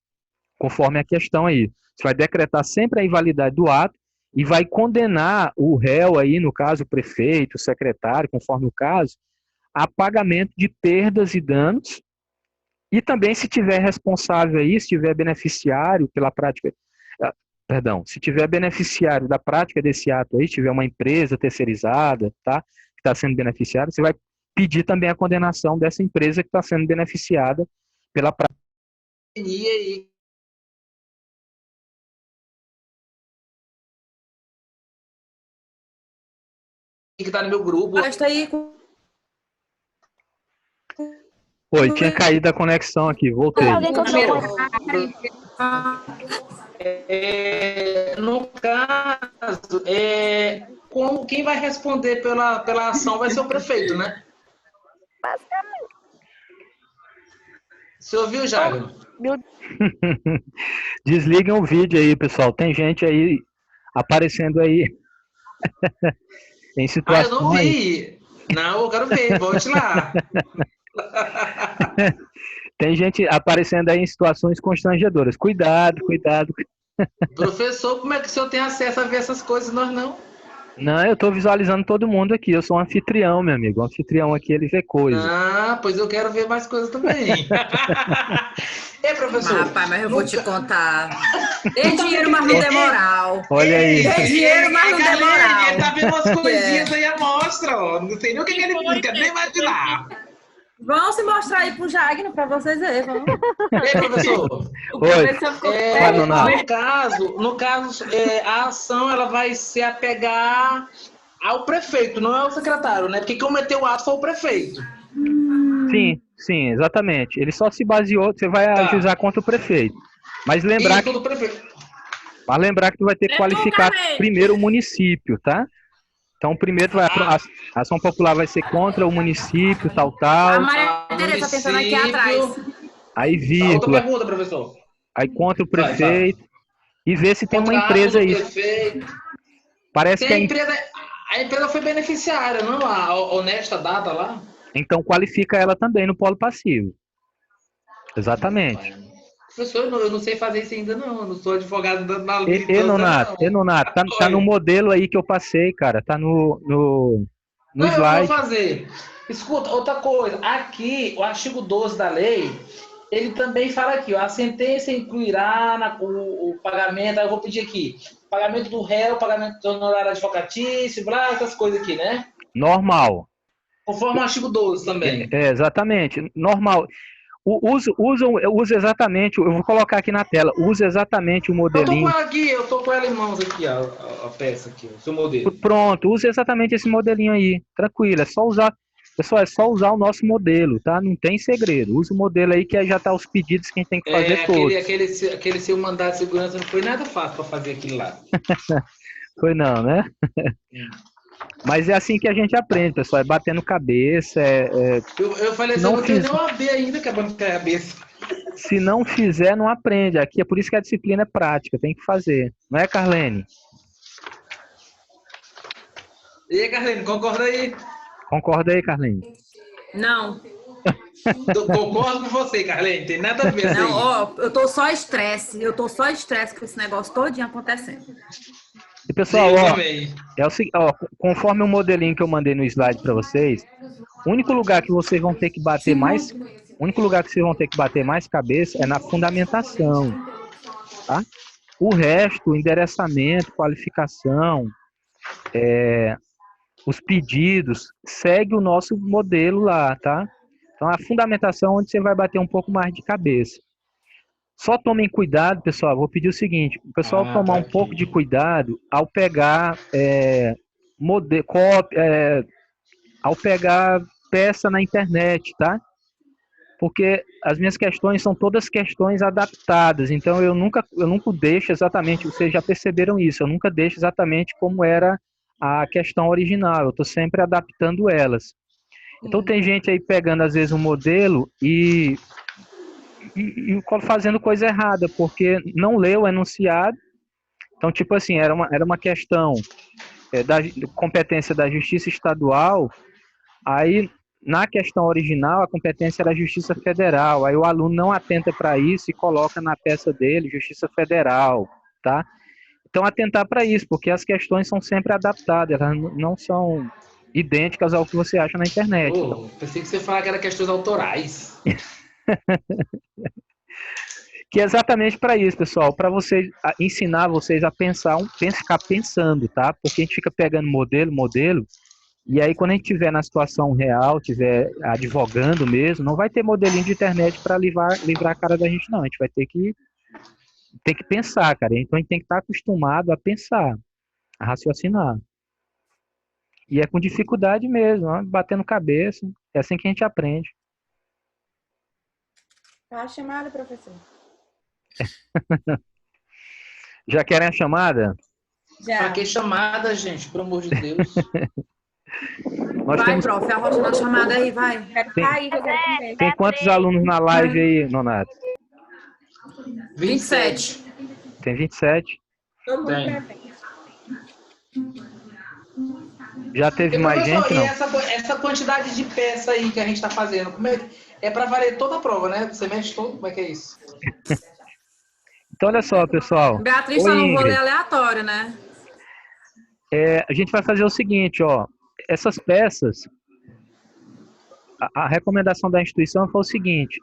conforme a questão aí. Você vai decretar sempre a invalidade do ato e vai condenar o réu aí, no caso o prefeito, o secretário, conforme o caso, a pagamento de perdas e danos. E também, se tiver responsável aí, se tiver beneficiário pela prática, se tiver beneficiário da prática desse ato aí, se tiver uma empresa terceirizada, tá, que está sendo beneficiária, você vai pedir também a condenação dessa empresa que está sendo beneficiada pela prática. E que está no meu grupo. Está aí. Oi, tinha caído a conexão aqui, voltei. No caso, quem vai responder pela ação vai ser o prefeito, né? Basicamente. Você ouviu, Jairo? Desliguem o vídeo aí, pessoal. Tem gente aí aparecendo aí em situações... eu não vi. Não, eu quero ver. Volte lá. Tem gente aparecendo aí em situações constrangedoras. Cuidado, cuidado. Professor, como é que o senhor tem acesso a ver essas coisas? Nós não. Não, eu tô visualizando todo mundo aqui. Eu sou um anfitrião, meu amigo. O anfitrião aqui, ele vê coisas. Ah, pois eu quero ver mais coisas também. É, professor. Mas, rapaz, mas eu vou te contar. Tem dinheiro, mas não tem moral. Olha aí. Tem dinheiro, mas não tem moral. Ele tá vendo umas coisinhas aí, a mostra, ó. Não sei nem o que ele não quer nem imaginar. Vão se mostrar aí pro Jagno para vocês verem. Vamos. Ei, professor. O professor ficou No caso, a ação ela vai se apegar ao prefeito, não é o secretário, né? Porque quem cometeu o ato foi o prefeito. Sim, exatamente. Ele só se baseou, você vai ajuizar contra o prefeito. Mas lembrar que tu vai ter que qualificar primeiro o município, tá? Então, primeiro a ação popular vai ser contra o município, tal. A Maria Tereza tá tentando aqui atrás. Aí, vírgula. Outra pergunta, professor. Aí, contra o prefeito. E ver se tem uma empresa aí. Parece que a empresa foi beneficiária, não? A honesta data lá. Então, qualifica ela também no polo passivo. Exatamente. Professor, eu não sei fazer isso ainda, não. Eu não sou advogado da lei. Nonato, tá no modelo aí que eu passei, cara. Tá no slide. Eu vou fazer. Escuta, outra coisa. Aqui, o artigo 12 da lei, ele também fala aqui, ó, a sentença incluirá o pagamento, eu vou pedir aqui, pagamento do réu, pagamento do honorário advocatício, essas coisas aqui, né? Normal. Conforme o artigo 12 também. Exatamente. Normal. Usa exatamente, eu vou colocar aqui na tela, usa exatamente o modelinho. Eu tô com ela em mãos aqui, a peça aqui, o seu modelo. Pronto, usa exatamente esse modelinho aí, tranquilo, é só usar, pessoal, é só usar o nosso modelo, tá? Não tem segredo, usa o modelo aí que aí já tá os pedidos que a gente tem que fazer todos. Aquele seu mandato de segurança não foi nada fácil para fazer aquilo lá. Foi não, né? Mas é assim que a gente aprende, pessoal, é batendo cabeça. Eu falei assim, eu não tenho nem uma B ainda que é batendo cabeça. Se não fizer, não aprende. Aqui é por isso que a disciplina é prática, tem que fazer. Não é, Carlene? E aí, Carlene, concorda aí? Concorda aí, Carlene? Não. Concordo com você, Carlene, tem nada a ver. Não, ó, eu tô só estresse com esse negócio todinho acontecendo. E pessoal, conforme o modelinho que eu mandei no slide para vocês, o único lugar que vocês vão ter que bater mais cabeça é na fundamentação, tá? O resto, endereçamento, qualificação, os pedidos, segue o nosso modelo lá, tá? Então a fundamentação é onde você vai bater um pouco mais de cabeça. Só tomem cuidado, pessoal, vou pedir o seguinte, o pessoal tomar um pouco de cuidado ao pegar ao pegar peça na internet, tá? Porque as minhas questões são todas questões adaptadas, então eu nunca deixo exatamente, vocês já perceberam isso, eu nunca deixo exatamente como era a questão original, eu estou sempre adaptando elas. Então tem gente aí pegando às vezes um modelo e fazendo coisa errada, porque não leu o enunciado. Então, tipo assim, era uma questão da competência da Justiça Estadual, aí na questão original a competência era a Justiça Federal, aí o aluno não atenta para isso e coloca na peça dele Justiça Federal, tá? Então, atentar para isso, porque as questões são sempre adaptadas, elas não são idênticas ao que você acha na internet. Então. Pensei que você falava que era questões autorais. Que é exatamente para isso, pessoal, para ensinar vocês a ficar pensando, tá? Porque a gente fica pegando modelo, e aí quando a gente estiver na situação real, estiver advogando mesmo, não vai ter modelinho de internet para livrar a cara da gente, não. A gente vai ter que pensar, cara. Então a gente tem que estar acostumado a pensar, a raciocinar. E é com dificuldade mesmo, ó, batendo cabeça. É assim que a gente aprende. Tá a chamada, professor. Já querem a chamada? Já. Pra que chamada, gente? Pelo amor de Deus. Prof, arrocha na chamada aí, vai. Tem quantos alunos na live aí, Nonato? 27. Tem 27? Tem. Já teve mais gente, não? E essa quantidade de peça aí que a gente está fazendo, é para valer toda a prova, né? Você mexe todo, como é que é isso? Então, olha só, pessoal. Beatriz só não vou ler aleatório, né? a gente vai fazer o seguinte, ó, essas peças, a recomendação da instituição foi o seguinte,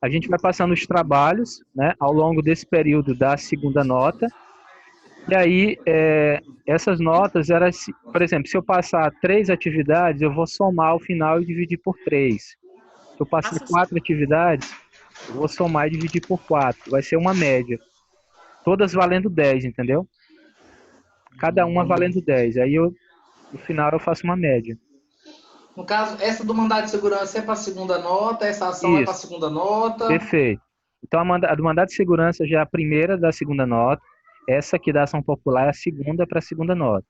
a gente vai passando os trabalhos, né, ao longo desse período da segunda nota, e aí essas notas, por exemplo, se eu passar 3 atividades, eu vou somar ao final e dividir por 3. Se eu passar 4 atividades, eu vou somar e dividir por 4. Vai ser uma média. Todas valendo 10, entendeu? Cada uma valendo 10. Aí no final eu faço uma média. No caso, essa do mandado de segurança é para a segunda nota, essa ação é para a segunda nota. Perfeito. Então a do mandado de segurança já é a primeira da segunda nota. Essa aqui da ação popular é a segunda para a segunda nota.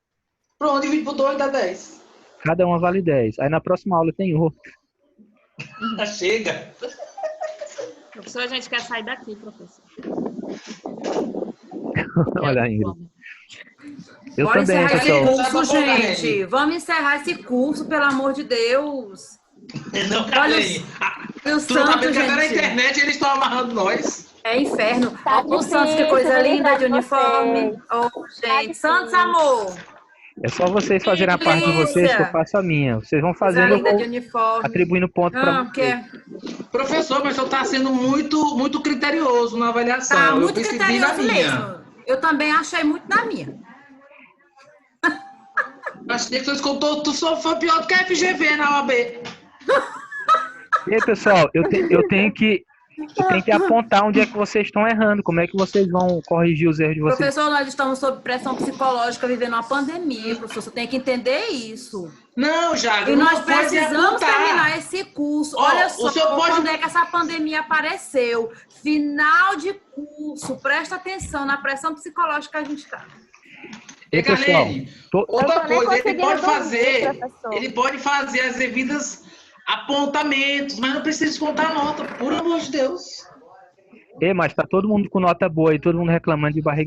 Pronto, divide por 2 dá 10. Cada uma vale 10. Aí na próxima aula tem outra. Chega. Professor, a gente quer sair daqui, professor. Olha aí. Eu Bora também, encerrar pessoal. esse curso, gente. Vamos encerrar esse curso, pelo amor de Deus. Não, Olha o tu não tá Santos, vendo que até na gente. internet eles estão amarrando nós. É inferno. Tá Ó, o Santos, que coisa linda de uniforme. Oh, gente. Santos, amor. É só vocês fazerem a parte de vocês que eu faço a minha. Vocês vão Coisa fazendo, eu linda vou de uniforme. atribuindo ponto para vocês. Professor, mas eu tá sendo muito criterioso na avaliação. Tá Eu muito percebi criterioso na minha. mesmo. Eu também achei muito na minha. Achei que tu só foi pior do que a FGV na OAB. E aí, pessoal, eu tenho que apontar onde é que vocês estão errando. Como é que vocês vão corrigir os erros de vocês? Professor, nós estamos sob pressão psicológica, vivendo uma pandemia. Professor, você tem que entender isso. Não, Jago, E não nós pode precisamos apontar. terminar esse curso. Ó, Olha o só, senhor pode- quando é que essa pandemia apareceu. Final de curso. Presta atenção na pressão psicológica que a gente está. E, pessoal, Carlene, outra Eu tô nem coisa, conseguindo dormir, professor. ele pode fazer as devidas apontamentos, mas não precisa descontar a nota, por amor de Deus. mas tá todo mundo com nota boa e todo mundo reclamando de barriga